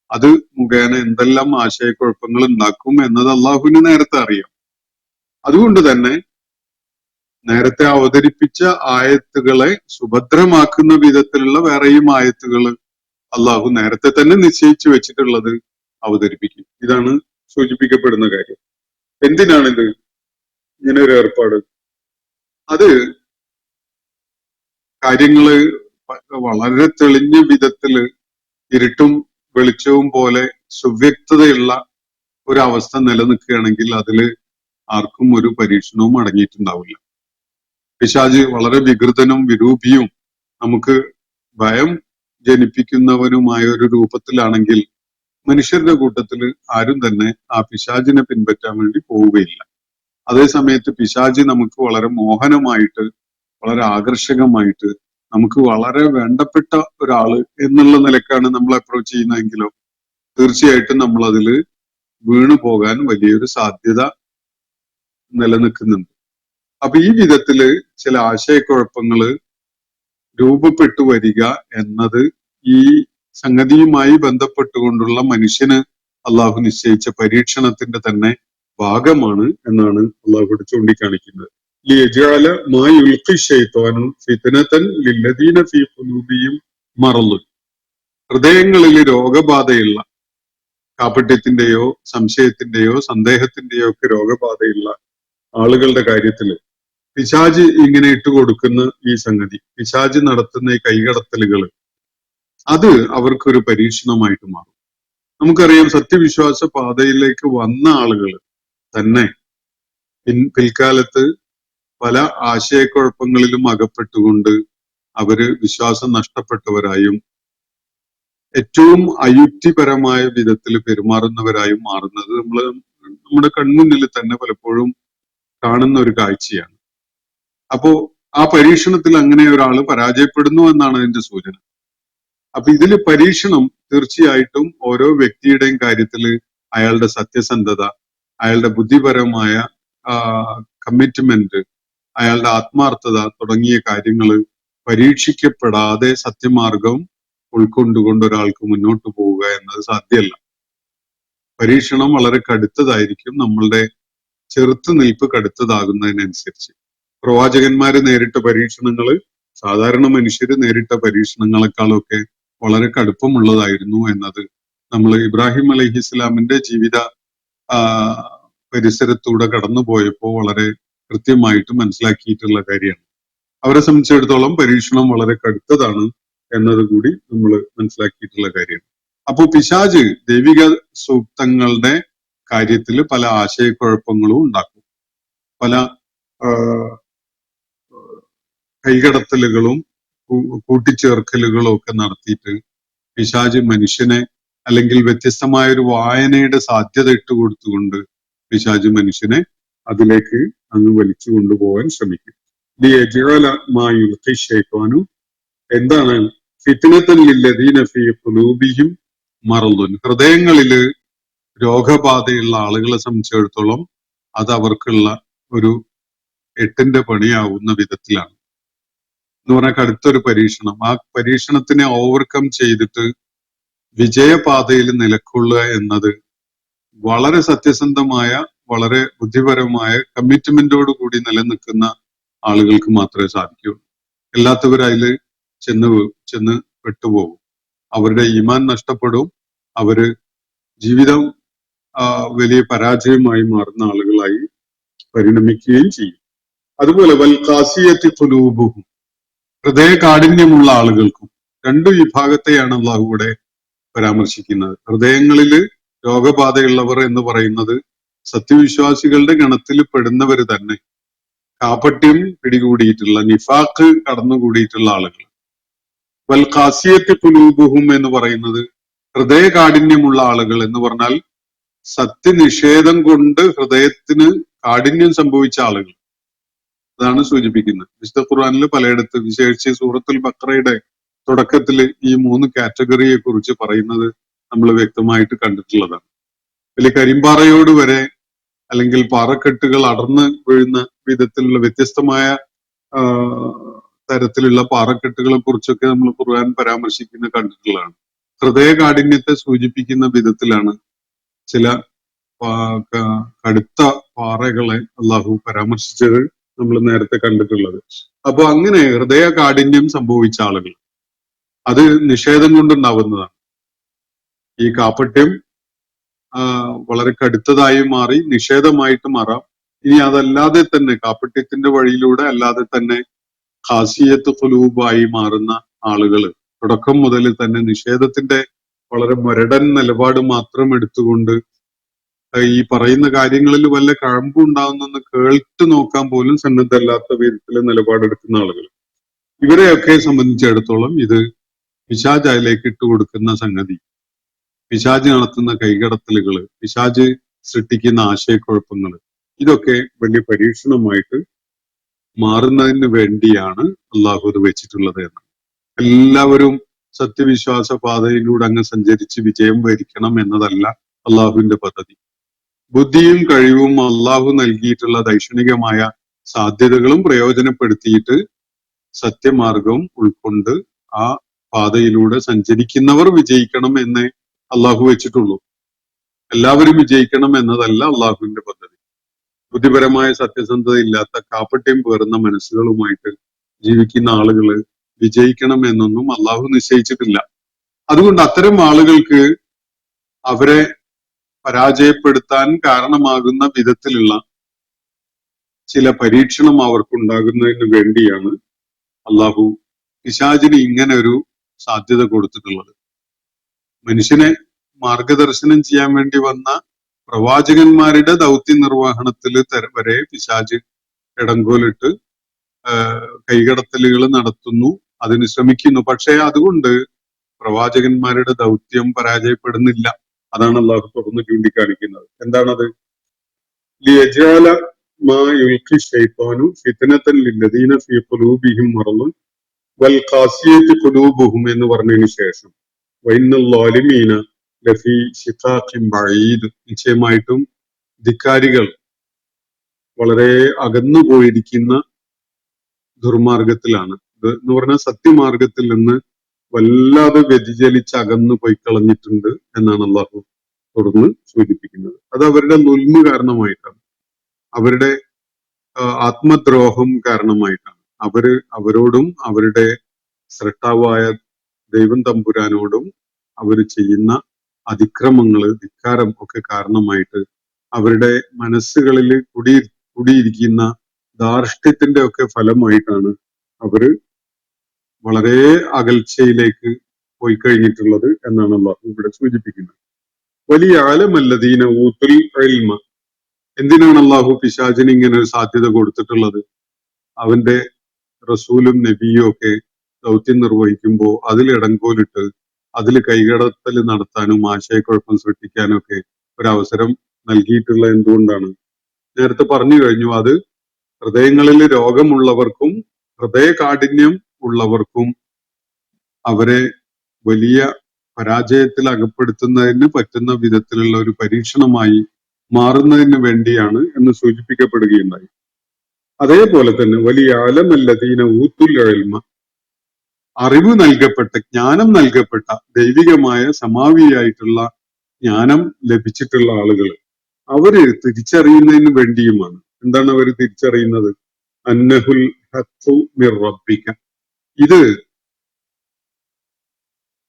അത് മുഖേന എന്തെല്ലാം ആശയക്കുഴപ്പങ്ങൾ ഉണ്ടാക്കും എന്നത് അള്ളാഹുവിന് നേരത്തെ അറിയാം. അതുകൊണ്ട് തന്നെ നേരത്തെ അവതരിപ്പിച്ച ആയത്തുകളെ സുഭദ്രമാക്കുന്ന വിധത്തിലുള്ള വേറെയും ആയത്തുകൾ അള്ളാഹു നേരത്തെ തന്നെ നിശ്ചയിച്ചു വെച്ചിട്ടുള്ളത് അവതരിപ്പിക്കും. ഇതാണ് സൂചിപ്പിക്കപ്പെടുന്ന കാര്യം. എന്തിനാണിത് ഇങ്ങനെ ഒരു ഏർപ്പാട്? അത് കാര്യങ്ങള് വളരെ തെളിഞ്ഞ വിധത്തില് ഇരുട്ടും വെളിച്ചവും പോലെ സുവ്യക്തതയുള്ള ഒരവസ്ഥ നിലനിൽക്കുകയാണെങ്കിൽ അതില് ആർക്കും ഒരു പരീക്ഷണവും അടങ്ങിയിട്ടുണ്ടാവില്ല. പിശാച് വളരെ വികൃതനും വിരൂപിയും നമുക്ക് ഭയം ജനിപ്പിക്കുന്നവനുമായ ഒരു രൂപത്തിലാണെങ്കിൽ മനുഷ്യരുടെ കൂട്ടത്തിൽ ആരും തന്നെ ആ പിശാചിനെ പിൻപറ്റാൻ വേണ്ടി പോവുകയില്ല. അതേ സമയത്ത് പിശാച് നമുക്ക് വളരെ മോഹനമായിട്ട്, വളരെ ആകർഷകമായിട്ട്, നമുക്ക് വളരെ വേണ്ടപ്പെട്ട ഒരാള് എന്നുള്ള നിലക്കാണ് നമ്മൾ അപ്രോച്ച് ചെയ്യുന്നതെങ്കിലോ തീർച്ചയായിട്ടും നമ്മൾ അതിൽ വീണു പോകാൻ വലിയൊരു സാധ്യത നിലനിൽക്കുന്നുണ്ട്. അപ്പൊ ഈ വിധത്തില് ചില ആശയക്കുഴപ്പങ്ങള് രൂപപ്പെട്ടു വരിക എന്നത് ഈ സംഗതിയുമായി ബന്ധപ്പെട്ടുകൊണ്ടുള്ള മനുഷ്യന് അള്ളാഹു നിശ്ചയിച്ച പരീക്ഷണത്തിന്റെ തന്നെ ഭാഗമാണ് എന്നാണ് അള്ളാഹു ചൂണ്ടിക്കാണിക്കുന്നത്. ഹൃദയങ്ങളിൽ രോഗബാധയുള്ള കാപട്യത്തിന്റെയോ സംശയത്തിന്റെയോ സന്ദേഹത്തിന്റെയോ ഒക്കെ രോഗബാധയുള്ള ആളുകളുടെ കാര്യത്തില് പിശാച് ഇങ്ങനെ ഇട്ടുകൊടുക്കുന്ന ഈ സംഗതി, പിശാച് നടത്തുന്ന ഈ കൈകടത്തലുകൾ, അത് അവർക്കൊരു പരീക്ഷണമായിട്ട് മാറും. നമുക്കറിയാം, സത്യവിശ്വാസ പാതയിലേക്ക് വന്ന ആളുകൾ തന്നെ പിൽക്കാലത്ത് പല ആശയക്കുഴപ്പങ്ങളിലും അകപ്പെട്ടുകൊണ്ട് അവര് വിശ്വാസം നഷ്ടപ്പെട്ടവരായും ഏറ്റവും അയുക്തിപരമായ വിധത്തിൽ പെരുമാറുന്നവരായും മാറുന്നത് നമ്മുടെ കൺമുന്നിൽ തന്നെ പലപ്പോഴും കാണുന്ന ഒരു കാഴ്ചയാണ്. അപ്പോ ആ പരീക്ഷണത്തിൽ അങ്ങനെ ഒരാൾ പരാജയപ്പെടുന്നു എന്നാണ് അതിന്റെ സൂചന. അപ്പൊ ഇതില് പരീക്ഷണം തീർച്ചയായിട്ടും ഓരോ വ്യക്തിയുടെയും കാര്യത്തിൽ അയാളുടെ സത്യസന്ധത, അയാളുടെ ബുദ്ധിപരമായ കമ്മിറ്റ്മെന്റ്, അയാളുടെ ആത്മാർത്ഥത തുടങ്ങിയ കാര്യങ്ങൾ പരീക്ഷിക്കപ്പെടാതെ സത്യമാർഗം ഉൾക്കൊണ്ടുകൊണ്ട് ഒരാൾക്ക് മുന്നോട്ട് പോവുക എന്നത് സാധ്യമല്ല. പരീക്ഷണം വളരെ കടുത്തതായിരിക്കും, നമ്മളുടെ ചെറുത്തുനിൽപ്പ് കടുത്തതാകുന്നതിനനുസരിച്ച്. പ്രവാചകന്മാര് നേരിട്ട പരീക്ഷണങ്ങള് സാധാരണ മനുഷ്യര് നേരിട്ട പരീക്ഷണങ്ങളെക്കാളൊക്കെ വളരെ കടുപ്പമുള്ളതായിരുന്നു എന്നത് നമ്മൾ ഇബ്രാഹിം അലൈഹിസ്ലാമിന്റെ ജീവിത പരിസരത്തൂടെ കടന്നുപോയപ്പോ വളരെ കൃത്യമായിട്ട് മനസ്സിലാക്കിയിട്ടുള്ള കാര്യമാണ്. അവരെ സംബന്ധിച്ചിടത്തോളം പരീക്ഷണം വളരെ കടുത്തതാണ് എന്നത് കൂടി നമ്മൾ മനസ്സിലാക്കിയിട്ടുള്ള കാര്യമാണ്. അപ്പോ പിശാച് ദൈവിക സൂക്തങ്ങളുടെ കാര്യത്തിൽ പല ആശയക്കുഴപ്പങ്ങളും ഉണ്ടാക്കും, പല കൈകടത്തലുകളും കൂട്ടിച്ചേർക്കലുകളും ഒക്കെ നടത്തിയിട്ട് പിശാച് മനുഷ്യനെ, അല്ലെങ്കിൽ വ്യത്യസ്തമായ ഒരു വായനയുടെ സാധ്യത ഇട്ടുകൊടുത്തുകൊണ്ട് പിശാച് മനുഷ്യനെ അതിലേക്ക് അങ്ങ് വലിച്ചു കൊണ്ടുപോകാൻ ശ്രമിക്കും. എന്താണ്? ഫിത്നത്തൻ ലില്ലദീന ഫീ ഖുലൂബിഹിം മറദുൻ. ഹൃദയങ്ങളില് രോഗബാധയുള്ള ആളുകളെ സംബന്ധിച്ചിടത്തോളം അത് അവർക്കുള്ള ഒരു എട്ടിന്റെ പണിയാവുന്ന വിധത്തിലാണ് എന്ന് പറഞ്ഞാൽ കടുത്തൊരു പരീക്ഷണം. ആ പരീക്ഷണത്തിനെ ഓവർകം ചെയ്തിട്ട് വിജയപാതയിൽ നിലകൊള്ളുക എന്നത് വളരെ സത്യസന്ധമായ, വളരെ ബുദ്ധിപരമായ കമ്മിറ്റ്മെന്റോട് കൂടി നിലനിൽക്കുന്ന ആളുകൾക്ക് മാത്രമേ സാധിക്കുകയുള്ളൂ. അല്ലാത്തവരതില് ചെന്ന് പെട്ടുപോകും. അവരുടെ ഈമാൻ നഷ്ടപ്പെടും. അവര് ജീവിതം വലിയ പരാജയമായി മാറുന്ന ആളുകളായി പരിണമിക്കുകയും ചെയ്യും. അതുപോലെ വൽ ഖാസിയത്തി ഖുലൂബുഹും, ഹൃദയ കാഠിന്യമുള്ള ആളുകൾക്കും. രണ്ടു വിഭാഗത്തെയാണ് അല്ലാഹു ഇവിടെ പരാമർശിക്കുന്നത്. ഹൃദയങ്ങളില് രോഗബാധയുള്ളവർ എന്ന് പറയുന്നത് സത്യവിശ്വാസികളുടെ ഗണത്തിൽ പെടുന്നവര് തന്നെ, കാപട്യം പിടികൂടിയിട്ടുള്ള, നിഫാഖ് കടന്നുകൂടിയിട്ടുള്ള ആളുകൾ. വൽ ഖാസിയത്തി ഖുലൂബുഹും എന്ന് പറയുന്നത് ഹൃദയ കാഠിന്യമുള്ള ആളുകൾ എന്ന് പറഞ്ഞാൽ സത്യനിഷേധം കൊണ്ട് ഹൃദയത്തിന് കാഠിന്യം സംഭവിച്ച ആളുകൾ, അതാണ് സൂചിപ്പിക്കുന്നത്. വിശുദ്ധ ഖുർആനിൽ പലയിടത്ത്, വിശേഷിച്ച് സൂറത്തുൽ ബഖറയുടെ തുടക്കത്തിൽ ഈ മൂന്ന് കാറ്റഗറിയെ കുറിച്ച് പറയുന്നത് നമ്മൾ വ്യക്തമായിട്ട് കണ്ടിട്ടുള്ളതാണ്. അതിൽ കരിമ്പാറയോട് വരെ, അല്ലെങ്കിൽ പാറക്കെട്ടുകൾ അടർന്ന് വീഴുന്ന വിധത്തിലുള്ള വ്യത്യസ്തമായ തരത്തിലുള്ള പാറക്കെട്ടുകളെ കുറിച്ചൊക്കെ നമ്മൾ ഖുർആൻ പരാമർശിക്കുന്ന കണ്ടിട്ടുള്ളതാണ്. ഹൃദയ കാഠിന്യത്തെ സൂചിപ്പിക്കുന്ന വിധത്തിലാണ് ചില കടുത്ത പാറകളെ അള്ളാഹു പരാമർശിച്ചത് നമ്മൾ നേരത്തെ കണ്ടിട്ടുള്ളത്. അപ്പൊ അങ്ങനെ ഹൃദയ കാഠിന്യം സംഭവിച്ച ആളുകൾ, അത് നിഷേധം കൊണ്ടുണ്ടാവുന്നതാണ്. ഈ കാപട്യം വളരെ കടുത്തതായി മാറി നിഷേധമായിട്ട് മാറാം. ഇനി അതല്ലാതെ തന്നെ കാപട്യത്തിന്റെ വഴിയിലൂടെ അല്ലാതെ തന്നെ ഖാസിയത്ത് ഖുലൂബായി മാറുന്ന ആളുകൾ തുടക്കം മുതൽ തന്നെ നിഷേധത്തിന്റെ വളരെ മുരടൻ നിലപാട് മാത്രം എടുത്തുകൊണ്ട് ഈ പറയുന്ന കാര്യങ്ങളിൽ വല്ല കഴമ്പും ഉണ്ടാവുന്നെന്ന് കേട്ട് നോക്കാൻ പോലും സന്നദ്ധല്ലാത്ത വിധത്തിലെ നിലപാടെടുക്കുന്ന ആളുകൾ, ഇവരെയൊക്കെ സംബന്ധിച്ചിടത്തോളം ഇത് പിശാച് അതിലേക്ക് ഇട്ടുകൊടുക്കുന്ന സംഗതി, പിശാച് നടത്തുന്ന കൈകടത്തലുകൾ, പിശാച് സൃഷ്ടിക്കുന്ന ആശയക്കുഴപ്പങ്ങൾ, ഇതൊക്കെ വലിയ പരീക്ഷണമായിട്ട് മാറുന്നതിന് വേണ്ടിയാണ് അള്ളാഹു അത് വെച്ചിട്ടുള്ളത് എന്ന്. എല്ലാവരും സത്യവിശ്വാസ പാതയിലൂടെ അങ്ങ് സഞ്ചരിച്ച് വിജയം വരിക്കണം എന്നതല്ല അള്ളാഹുവിന്റെ പദ്ധതി. ബുദ്ധിയും കഴിവും അള്ളാഹു നൽകിയിട്ടുള്ള ദൈക്ഷണികമായ സാധ്യതകളും പ്രയോജനപ്പെടുത്തിയിട്ട് സത്യമാർഗം ഉൾക്കൊണ്ട് ആ പാതയിലൂടെ സഞ്ചരിക്കുന്നവർ വിജയിക്കണം എന്നേ അള്ളാഹു വെച്ചിട്ടുള്ളൂ. എല്ലാവരും വിജയിക്കണം എന്നതല്ല അള്ളാഹുവിന്റെ പദ്ധതി. ബുദ്ധിപരമായ സത്യസന്ധത ഇല്ലാത്ത കാപട്യം പേറുന്ന മനസ്സുകളുമായിട്ട് ജീവിക്കുന്ന ആളുകള് വിജയിക്കണം എന്നൊന്നും അള്ളാഹു നിശ്ചയിച്ചിട്ടില്ല. അതുകൊണ്ട് അത്തരം ആളുകൾക്ക് അവരെ പരാജയപ്പെടുത്താൻ കാരണമാകുന്ന വിധത്തിലുള്ള ചില പരീക്ഷണം അവർക്കുണ്ടാകുന്നതിന് വേണ്ടിയാണ് അള്ളാഹു പിശാചിന് ഇങ്ങനെ ഒരു സാധ്യത കൊടുത്തിട്ടുള്ളത്. മനുഷ്യനെ മാർഗദർശനം ചെയ്യാൻ വേണ്ടി വന്ന പ്രവാചകന്മാരുടെ ദൗത്യ നിർവഹണത്തിൽ വരെ പിശാച് ഇടങ്കോലിട്ട് കൈകടത്തലുകൾ നടത്തുന്നു, അതിന് ശ്രമിക്കുന്നു. പക്ഷേ അതുകൊണ്ട് പ്രവാചകന്മാരുടെ ദൗത്യം പരാജയപ്പെടുന്നില്ല. അതാണ് അള്ളാഹു തുറന്ന് ചൂണ്ടിക്കാണിക്കുന്നത്. എന്താണത്? ലിയജാല മാ യുൽഖി ശൈത്താനു ഫിത്നതൻ ലില്ലദീന ഫീ ഖുലൂബിഹിം മറദുൻ വൽ ഖാസിയത്തി ഖുലൂബുഹും എന്ന് പറഞ്ഞതിന് ശേഷം വഇന്നൽ ളാലിമീന ലഫീ ശിഖാഖിൻ ബഈദ്, നിശ്ചയമായിട്ടും ധിക്കാരികൾ വളരെ അകന്നു പോയിരിക്കുന്ന ദുർമാർഗത്തിലാണ്. എന്ന് പറഞ്ഞാൽ സത്യമാർഗത്തിൽ നിന്ന് വല്ലാതെ വ്യതിചലിച്ച് അകന്നു പോയി കളഞ്ഞിട്ടുണ്ട് എന്നാണ് അള്ളാഹു തുടർന്ന് സൂചിപ്പിക്കുന്നത്. അത് അവരുടെ നുൽമ് കാരണമായിട്ടാണ്, അവരുടെ ആത്മദ്രോഹം കാരണമായിട്ടാണ്. അവരോടും അവരുടെ സൃഷ്ടാവായ ദൈവം തമ്പുരാനോടും അവർ ചെയ്യുന്ന അതിക്രമങ്ങള്, ധിക്കാരം ഒക്കെ കാരണമായിട്ട് അവരുടെ മനസ്സുകളിൽ കുടിയിരിക്കുന്ന ധാർഷ്ട്യത്തിന്റെ ഒക്കെ ഫലമായിട്ടാണ് അവര് വളരെ അകൽച്ചയിലേക്ക് പോയി കഴിഞ്ഞിട്ടുള്ളത് എന്നാണ് അള്ളാഹു ഇവിടെ സൂചിപ്പിക്കുന്നത്. വലിയ ആലമല്ലദീന ഊത്തുൽ ഇൽമ. എന്തിനാണ് അള്ളാഹു പിശാചിന് ഇങ്ങനെ ഒരു സാധ്യത കൊടുത്തിട്ടുള്ളത്? അവന്റെ റസൂലും നബിയും ഒക്കെ ദൗത്യം നിർവഹിക്കുമ്പോൾ അതിൽ ഇടങ്കോലിട്ട് അതിൽ കൈകടത്തൽ നടത്താനും ആശയക്കുഴപ്പം സൃഷ്ടിക്കാനും ഒക്കെ ഒരവസരം നൽകിയിട്ടുള്ള എന്തുകൊണ്ടാണ്? നേരത്തെ പറഞ്ഞു കഴിഞ്ഞു. അത് ഹൃദയങ്ങളിൽ രോഗമുള്ളവർക്കും ഹൃദയകാഠിന്യം ഉള്ളവർക്കും അവരെ വലിയ പരാജയത്തിൽ അകപ്പെടുത്തുന്നതിന് പറ്റുന്ന വിധത്തിലുള്ള ഒരു പരീക്ഷണമായി മാറുന്നതിന് വേണ്ടിയാണ് എന്ന് സൂചിപ്പിക്കപ്പെടുകയുണ്ടായി. അതേപോലെ തന്നെ വലിയ ആലമല്ലദീന ഊത്തുൽ ഇൽമ, അറിവ് നൽകപ്പെട്ട, ജ്ഞാനം നൽകപ്പെട്ട, ദൈവികമായ സമാവിയായിട്ടുള്ള ജ്ഞാനം ലഭിച്ചിട്ടുള്ള ആളുകൾ അവര് തിരിച്ചറിയുന്നതിന് വേണ്ടിയുമാണ്. എന്താണ് അവർ തിരിച്ചറിയുന്നത്? അന്നഹുൽ ഹഖ്ഖു മിർ റബ്ബിക, ഇത്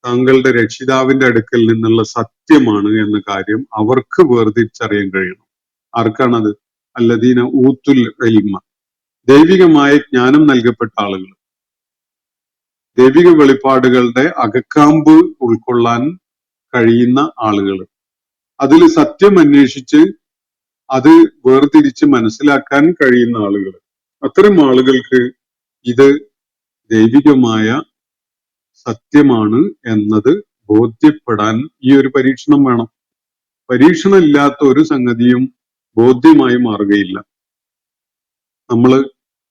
താങ്കളുടെ രക്ഷിതാവിന്റെ അടുക്കൽ നിന്നുള്ള സത്യമാണ് എന്ന കാര്യം അവർക്ക് വേർതിരിച്ചറിയാൻ കഴിയണം. ആർക്കാണത്? അല്ലദീന ഊത്തുൽ ഇൽമ, ദൈവികമായ ജ്ഞാനം നൽകപ്പെട്ട ആളുകൾ, ദൈവിക വെളിപ്പാടുകളുടെ അകക്കാമ്പ് ഉൾക്കൊള്ളാൻ കഴിയുന്ന ആളുകൾ, അതിൽ സത്യം അന്വേഷിച്ച് അത് വേർതിരിച്ച് മനസ്സിലാക്കാൻ കഴിയുന്ന ആളുകൾ. അത്തരം ആളുകൾക്ക് ഇത് ദൈവികമായ സത്യമാണ് എന്നത് ബോധ്യപ്പെടാൻ ഈ ഒരു പരീക്ഷണം വേണം. പരീക്ഷണം ഇല്ലാത്ത ഒരു സംഗതിയും ബോധ്യമായി മാറുകയില്ല. നമ്മൾ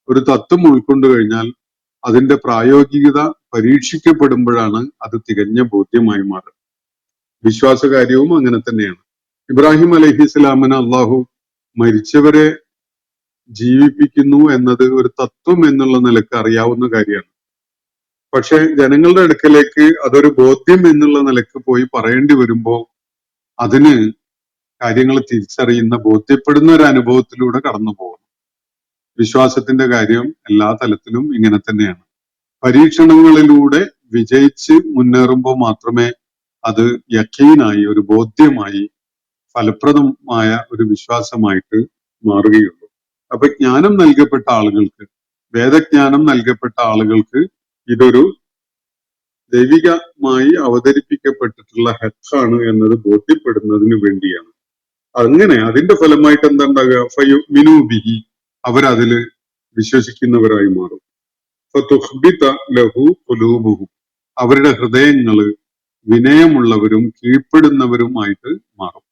ഒരു തത്വം ഉൾക്കൊണ്ടു കഴിഞ്ഞാൽ അതിന്റെ പ്രായോഗികത പരീക്ഷിക്കപ്പെടുമ്പോഴാണ് അത് തികഞ്ഞ ബോധ്യമായി മാറുക. വിശ്വാസകാര്യവും അങ്ങനെ തന്നെയാണ്. ഇബ്രാഹിം അലൈഹിസ്സലാമിന് അള്ളാഹു മരിച്ചവരെ ജീവിപ്പിക്കുന്നു എന്നത് ഒരു തത്വം എന്നുള്ള നിലക്ക് അറിയാവുന്ന കാര്യമാണ്. പക്ഷെ ജനങ്ങളുടെ അടുക്കലേക്ക് അതൊരു ബോധ്യം എന്നുള്ള നിലക്ക് പോയി പറയേണ്ടി വരുമ്പോൾ അതിന് കാര്യങ്ങൾ തിരിച്ചറിയുന്ന, ബോധ്യപ്പെടുന്ന ഒരു അനുഭവത്തിലൂടെ കടന്നു പോകണം. വിശ്വാസത്തിന്റെ കാര്യം എല്ലാ തലത്തിലും ഇങ്ങനെ തന്നെയാണ്. പരീക്ഷണങ്ങളിലൂടെ വിജയിച്ച് മുന്നേറുമ്പോൾ മാത്രമേ അത് യഖീനായി, ഒരു ബോധ്യമായി, ഫലപ്രദമായ ഒരു വിശ്വാസമായിട്ട് മാറുകയുള്ളൂ. അപ്പൊ ജ്ഞാനം നൽകപ്പെട്ട ആളുകൾക്ക്, വേദജ്ഞാനം നൽകപ്പെട്ട ആളുകൾക്ക് ഇതൊരു ദൈവികമായി അവതരിപ്പിക്കപ്പെട്ടിട്ടുള്ള ഹഖാണ് എന്നത് ബോധ്യപ്പെടുന്നതിന് വേണ്ടിയാണ്. അങ്ങനെ അതിന്റെ ഫലമായിട്ട് എന്താ ഉണ്ടാകുക? ഫയുമിനു ബിഹി, അവരതില് വിശ്വസിക്കുന്നവരായി മാറും. ഫതുഖ്ബിത ലഹു ഖുലൂബുഹും, അവരുടെ ഹൃദയങ്ങള് വിനയമുള്ളവരും കീഴ്പ്പെടുന്നവരുമായിട്ട് മാറും.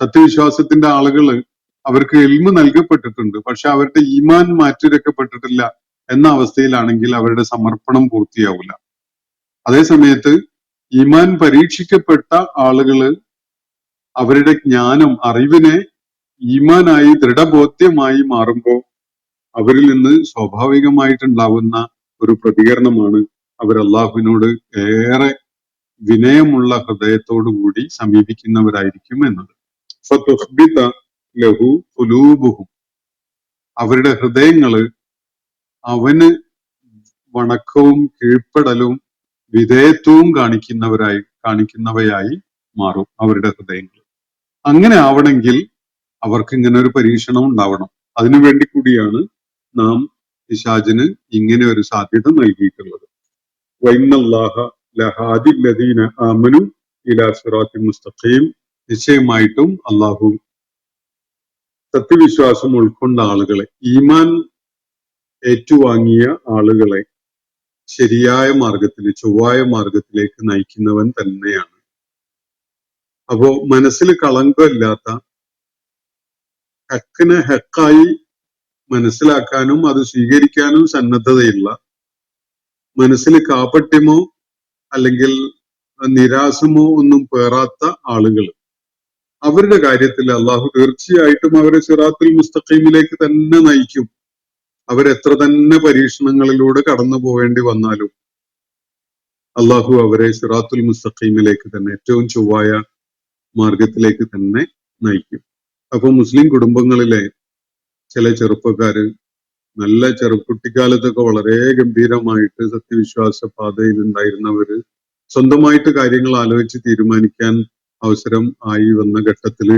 സത്യവിശ്വാസത്തിന്റെ ആളുകള് അവർക്ക് ഇൽമ് നൽകപ്പെട്ടിട്ടുണ്ട്, പക്ഷെ അവരുടെ ഈമാൻ മാറ്റുരക്കപ്പെട്ടിട്ടില്ല എന്ന അവസ്ഥയിലാണെങ്കിൽ അവരുടെ സമർപ്പണം പൂർത്തിയാവില്ല. അതേ സമയത്ത് ഈമാൻ പരീക്ഷിക്കപ്പെട്ട ആളുകള് അവരുടെ ജ്ഞാനം, അറിവിനെ ഈമാനായി ദൃഢബോധ്യമായി മാറുമ്പോൾ അവരിൽ നിന്ന് സ്വാഭാവികമായിട്ടുണ്ടാവുന്ന ഒരു പ്രതികരണമാണ് അവർ അള്ളാഹുവിനോട് ഏറെ വിനയമുള്ള ഹൃദയത്തോടു കൂടി സമീപിക്കുന്നവരായിരിക്കും എന്നത്. ഫതുഖ്ബിത ലഹു ഖുലൂബുഹും, അവരുടെ ഹൃദയങ്ങള് അവന് വണക്കവും കീഴ്പ്പെടലും വിധേയത്വവും കാണിക്കുന്നവയായി മാറും അവരുടെ ഹൃദയങ്ങൾ. അങ്ങനെ ആവണമെങ്കിൽ അവർക്ക് ഇങ്ങനെ ഒരു പരീക്ഷണം ഉണ്ടാവണം. അതിനു വേണ്ടി കൂടിയാണ് നാം പിശാചിന് ഇങ്ങനെ ഒരു സാധ്യത നൽകിയിട്ടുള്ളത്. വൈനല്ലാഹ ലഹാദി ലദീന ആമനു ഇലാ സിറാത്തിൻ മുസ്തഖീം. നിശ്ചയമായിട്ടും അള്ളാഹു സത്യവിശ്വാസം ഉൾക്കൊണ്ട ആളുകളെ, ഈമാൻ ഏറ്റുവാങ്ങിയ ആളുകളെ ശരിയായ മാർഗത്തിൽ, ചൊവ്വായ മാർഗത്തിലേക്ക് നയിക്കുന്നവൻ തന്നെയാണ്. അപ്പോ മനസ്സിൽ കളങ്കമില്ലാത്ത, ഹക്കിനെ ഹക്കായി മനസ്സിലാക്കാനും അത് സ്വീകരിക്കാനും സന്നദ്ധതയുള്ള, മനസ്സിൽ കാപട്യമോ അല്ലെങ്കിൽ നിരാശമോ ഒന്നും പേറാത്ത ആളുകൾ, അവരുടെ കാര്യത്തിൽ അള്ളാഹു തീർച്ചയായിട്ടും അവരെ സിറാത്തുൽ മുസ്തഖീമിലേക്ക് തന്നെ നയിക്കും. അവരെത്ര തന്നെ പരീക്ഷണങ്ങളിലൂടെ കടന്നു പോവേണ്ടി വന്നാലും അള്ളാഹു അവരെ സിറാത്തുൽ മുസ്തഖീമിലേക്ക് തന്നെ, ഏറ്റവും ചൊവ്വായ മാർഗത്തിലേക്ക് തന്നെ നയിക്കും. അപ്പൊ മുസ്ലിം കുടുംബങ്ങളിലെ ചില ചെറുപ്പക്കാര് നല്ല കുട്ടിക്കാലത്തൊക്കെ വളരെ ഗംഭീരമായിട്ട് സത്യവിശ്വാസ പാതയിൽ ഉണ്ടായിരുന്നവര് സ്വന്തമായിട്ട് കാര്യങ്ങൾ ആലോചിച്ച് തീരുമാനിക്കാൻ അവസരം ആയി വന്ന ഘട്ടത്തില്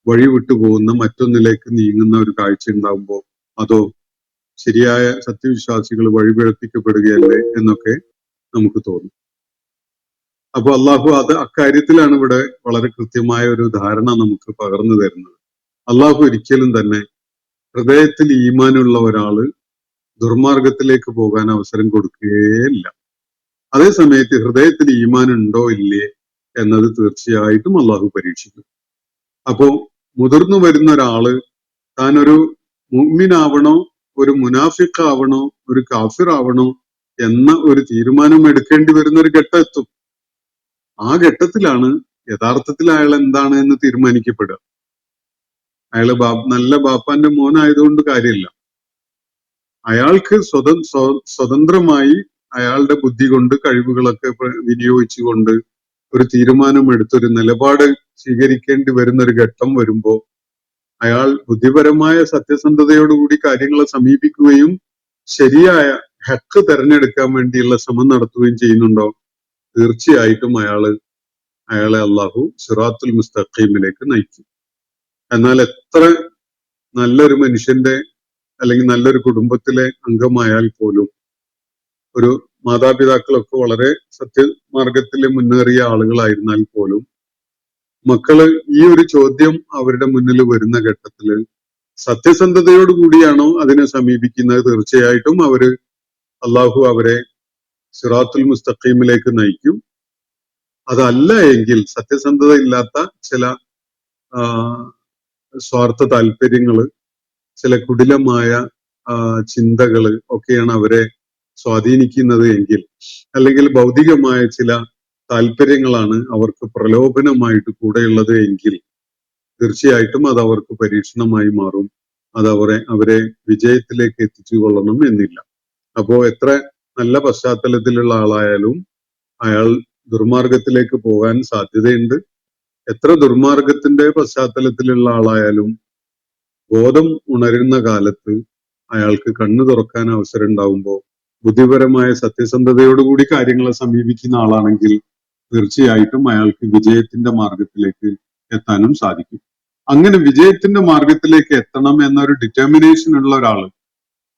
വഴി വിട്ടുപോകുന്ന, മറ്റൊന്നിലേക്ക് നീങ്ങുന്ന ഒരു കാഴ്ച ഉണ്ടാകുമ്പോൾ അതോ ശരിയായ സത്യവിശ്വാസികൾ വഴിപിഴപ്പിക്കപ്പെടുകയല്ലേ എന്നൊക്കെ നമുക്ക് തോന്നും. അപ്പൊ അള്ളാഹു അക്കാര്യത്തിലാണ് ഇവിടെ വളരെ കൃത്യമായ ഒരു ധാരണ നമുക്ക് പകർന്നു തരുന്നത്. അള്ളാഹു ഒരിക്കലും തന്നെ ഹൃദയത്തിൽ ഈമാനുള്ള ഒരാള് ദുർമാർഗത്തിലേക്ക് പോകാൻ അവസരം കൊടുക്കുകയില്ല. അതേ സമയത്ത് ഹൃദയത്തിൽ ഈമാൻ ഉണ്ടോ ഇല്ലേ എന്നത് തീർച്ചയായിട്ടും അള്ളാഹു പരീക്ഷിക്കും. അപ്പോ മുതിർന്നു വരുന്ന ഒരാള് താൻ ഒരു മുഅ്മിനാവണോ, ഒരു മുനാഫിഖ് ആവണോ, ഒരു കാഫിർ ആവണോ എന്ന ഒരു തീരുമാനം എടുക്കേണ്ടി വരുന്ന ഒരു ഘട്ടം എത്തും. ആ ഘട്ടത്തിലാണ് യഥാർത്ഥത്തിൽ അയാൾ എന്താണ് എന്ന് തീരുമാനിക്കപ്പെടുക. അയാള് നല്ല ബാപ്പാന്റെ മോനായതുകൊണ്ട് കാര്യമില്ല. അയാൾക്ക് സ്വതന്ത്രമായി അയാളുടെ ബുദ്ധി കൊണ്ട്, കഴിവുകളൊക്കെ വിനിയോഗിച്ചുകൊണ്ട് ഒരു തീരുമാനം എടുത്തൊരു നിലപാട് സ്വീകരിക്കേണ്ടി വരുന്ന ഒരു ഘട്ടം വരുമ്പോ അയാൾ ബുദ്ധിപരമായ സത്യസന്ധതയോടുകൂടി കാര്യങ്ങളെ സമീപിക്കുകയും ശരിയായ ഹക്ക് തെരഞ്ഞെടുക്കാൻ വേണ്ടിയുള്ള ശ്രമം നടത്തുകയും ചെയ്യുന്നുണ്ടോ, തീർച്ചയായിട്ടും അയാളെ അള്ളാഹു സിറാത്തുൽ മുസ്തഖീമിലേക്ക് നയിക്കും. എന്നാൽ എത്ര നല്ലൊരു മനുഷ്യന്റെ അല്ലെങ്കിൽ നല്ലൊരു കുടുംബത്തിലെ അംഗമായാൽ പോലും, ഒരു മാതാപിതാക്കളൊക്കെ വളരെ സത്യമാർഗത്തിൽ മുന്നേറിയ ആളുകളായിരുന്നാൽ പോലും, മക്കള് ഈ ഒരു ചോദ്യം അവരുടെ മുന്നിൽ വരുന്ന ഘട്ടത്തില് സത്യസന്ധതയോടുകൂടിയാണോ അതിനെ സമീപിക്കുന്നത്, തീർച്ചയായിട്ടും അള്ളാഹു അവരെ സിറാത്തുൽ മുസ്തഖീമിലേക്ക് നയിക്കും. അതല്ല എങ്കിൽ സത്യസന്ധത ഇല്ലാത്ത ചില സ്വാർത്ഥ താല്പര്യങ്ങള്, ചില കുടിലമായ ചിന്തകള് ഒക്കെയാണ് അവരെ സ്വാധീനിക്കുന്നത് എങ്കിൽ, അല്ലെങ്കിൽ ഭൗതികമായ ചില താല്പര്യങ്ങളാണ് അവർക്ക് പ്രലോഭനമായിട്ട് കൂടെയുള്ളത് എങ്കിൽ, തീർച്ചയായിട്ടും അത് അവർക്ക് പരീക്ഷണമായി മാറും. അത് അവരെ വിജയത്തിലേക്ക് എത്തിച്ചു കൊള്ളണം എന്നില്ല. അപ്പോ എത്ര നല്ല പശ്ചാത്തലത്തിലുള്ള ആളായാലും അയാൾ ദുർമാർഗത്തിലേക്ക് പോകാൻ സാധ്യതയുണ്ട്. എത്ര ദുർമാർഗത്തിന്റെ പശ്ചാത്തലത്തിലുള്ള ആളായാലും ബോധം ഉണരുന്ന കാലത്ത് അയാൾക്ക് കണ്ണു തുറക്കാൻ അവസരം ഉണ്ടാവുമ്പോൾ ബുദ്ധിപരമായ സത്യസന്ധതയോടുകൂടി കാര്യങ്ങളെ സമീപിക്കുന്ന ആളാണെങ്കിൽ തീർച്ചയായിട്ടും അയാൾക്ക് വിജയത്തിന്റെ മാർഗത്തിലേക്ക് എത്താനും സാധിക്കും. അങ്ങനെ വിജയത്തിന്റെ മാർഗത്തിലേക്ക് എത്തണം എന്നൊരു ഡിറ്റർമിനേഷൻ ഉള്ള ഒരാള്,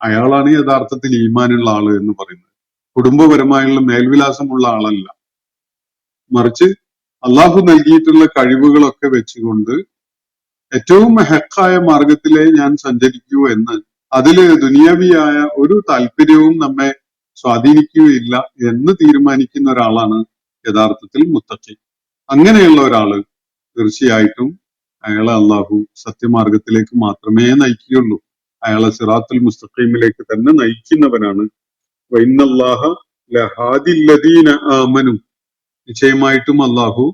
അയാളാണ് യഥാർത്ഥത്തിൽ ഈമാനുള്ള ആള് എന്ന് പറയുന്നത്. കുടുംബപരമായുള്ള മേൽവിലാസമുള്ള ആളല്ല, മറിച്ച് അള്ളാഹു നൽകിയിട്ടുള്ള കഴിവുകളൊക്കെ വെച്ചുകൊണ്ട് ഏറ്റവും ഹക്കായ മാർഗത്തിലേ ഞാൻ സഞ്ചരിക്കൂ എന്ന്, അതില് ദുനിയാവിയായ ഒരു താല്പര്യവും നമ്മെ സ്വാധീനിക്കുകയില്ല എന്ന് തീരുമാനിക്കുന്ന ഒരാളാണ് യഥാർത്ഥത്തിൽ മുത്തഖി. അങ്ങനെയുള്ള ഒരാള് തീർച്ചയായിട്ടും അയാളെ അള്ളാഹു സത്യമാർഗത്തിലേക്ക് മാത്രമേ നയിക്കുകയുള്ളൂ. അയാളെ സിറാത്തുൽ മുസ്തഖീമിലേക്ക് തന്നെ നയിക്കുന്നവനാണ്. വഇന്നല്ലാഹ ലഹാദിൽ ലദീന ആമനു. നിശ്ചയമായിട്ടും അള്ളാഹു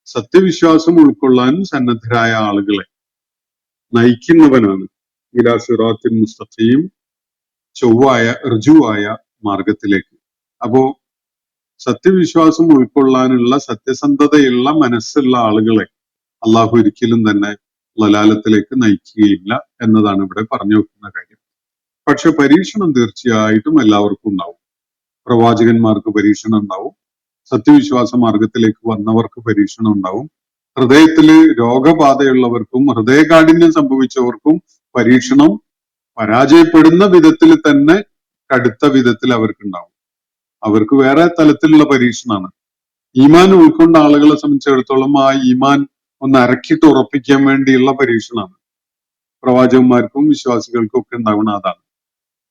സത്യവിശ്വാസം ഉൾക്കൊള്ളാൻ സന്നദ്ധരായ ആളുകളെ നയിക്കുന്നവനാണ്. ഇലാ സിറാത്തുൽ മുസ്തഖീം, ചൊവ്വായ ഋജുവായ മാർഗത്തിലേക്ക്. അപ്പോ സത്യവിശ്വാസം ഉൾക്കൊള്ളാനുള്ള സത്യസന്ധതയുള്ള മനസ്സുള്ള ആളുകളെ അള്ളാഹു ഒരിക്കലും തന്നെ ലലാലത്തിലേക്ക് നയിക്കുകയില്ല എന്നതാണ് ഇവിടെ പറഞ്ഞു വെക്കുന്ന കാര്യം. പക്ഷെ പരീക്ഷണം തീർച്ചയായിട്ടും എല്ലാവർക്കും ഉണ്ടാവും. പ്രവാചകന്മാർക്ക് പരീക്ഷണം ഉണ്ടാവും, സത്യവിശ്വാസ മാർഗത്തിലേക്ക് വന്നവർക്ക് പരീക്ഷണം ഉണ്ടാവും, ഹൃദയത്തില് രോഗബാധയുള്ളവർക്കും ഹൃദയകാഠിന്യം സംഭവിച്ചവർക്കും പരീക്ഷണം പരാജയപ്പെടുന്ന വിധത്തിൽ തന്നെ കടുത്ത വിധത്തിൽ അവർക്കുണ്ടാവും. അവർക്ക് വേറെ തലത്തിലുള്ള പരീക്ഷണമാണ്. ഈമാൻ ഉൾക്കൊണ്ട ആളുകളെ സംബന്ധിച്ചിടത്തോളം ആ ഈമാൻ ഒന്ന് അരക്കിട്ട് ഉറപ്പിക്കാൻ വേണ്ടിയുള്ള പരീക്ഷണമാണ്. പ്രവാചകന്മാർക്കും വിശ്വാസികൾക്കും ഒക്കെ ഉണ്ടാവുന്ന അതാണ്.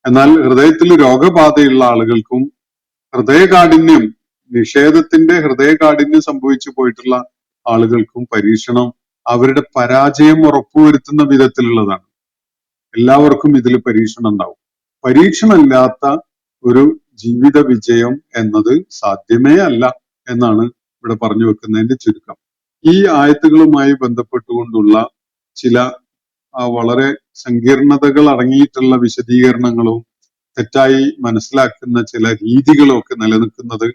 എന്നാൽ ഹൃദയത്തിൽ രോഗബാധയുള്ള ആളുകൾക്കും ഹൃദയകാഠിന്യം നിഷേധത്തിന്റെ ഹൃദയകാഠിന്യം സംഭവിച്ചു പോയിട്ടുള്ള ആളുകൾക്കും പരീക്ഷണം അവരുടെ പരാജയം ഉറപ്പുവരുത്തുന്ന വിധത്തിലുള്ളതാണ്. എല്ലാവർക്കും ഇതിൽ പരീക്ഷണം ഉണ്ടാവും. പരീക്ഷണമില്ലാത്ത ഒരു ജീവിത വിജയം എന്നത് സാധ്യമേ അല്ല എന്നാണ് ഇവിടെ പറഞ്ഞു വെക്കുന്നതിന്റെ ചുരുക്കം. ഈ ആയത്തുകളുമായി ബന്ധപ്പെട്ടുകൊണ്ടുള്ള ചില വളരെ സങ്കീർണതകൾ അടങ്ങിയിട്ടുള്ള വിശദീകരണങ്ങളും തെറ്റായി മനസ്സിലാക്കുന്ന ചില രീതികളും ഒക്കെ നിലനിൽക്കുന്നത്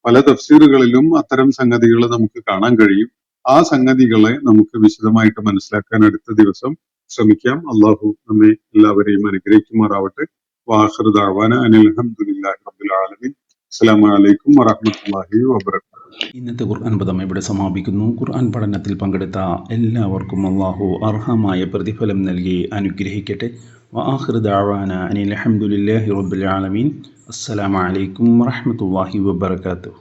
പല തഫ്സീറുകളിലും അത്തരം സംഗതികൾ നമുക്ക് കാണാൻ കഴിയും. ആ സംഗതികളെ നമുക്ക് വിശദമായിട്ട് മനസ്സിലാക്കാൻ അടുത്ത ദിവസം ശ്രമിക്കാം. അള്ളാഹു നമ്മെ എല്ലാവരെയും അനുഗ്രഹിക്കുമാറാവട്ടെ. വാഖിറു ദഅ്വാന അനിൽ ഹംദുലില്ലാഹി റബ്ബിൽ ആലമീൻ. അസ്സലാമു അലൈക്കും വറഹ്മത്തുള്ളാഹി വബറകാതുഹു. ഇന്നത്തെ ഖുർആൻ പദം ഇവിടെ സമാപിക്കുന്നു. ഖുർആൻ പഠനത്തിൽ പങ്കെടുത്ത എല്ലാവർക്കും അള്ളാഹു അർഹമായ പ്രതിഫലം നൽകി അനുഗ്രഹിക്കട്ടെ. വആഖിറു ദഅ്വാന അനിൽ ഹംദുലില്ലാഹി റബ്ബിൽ ആലമീൻ. അസ്സലാമു അലൈക്കും വറഹ്മത്തുള്ളാഹി വബറകാതുഹു.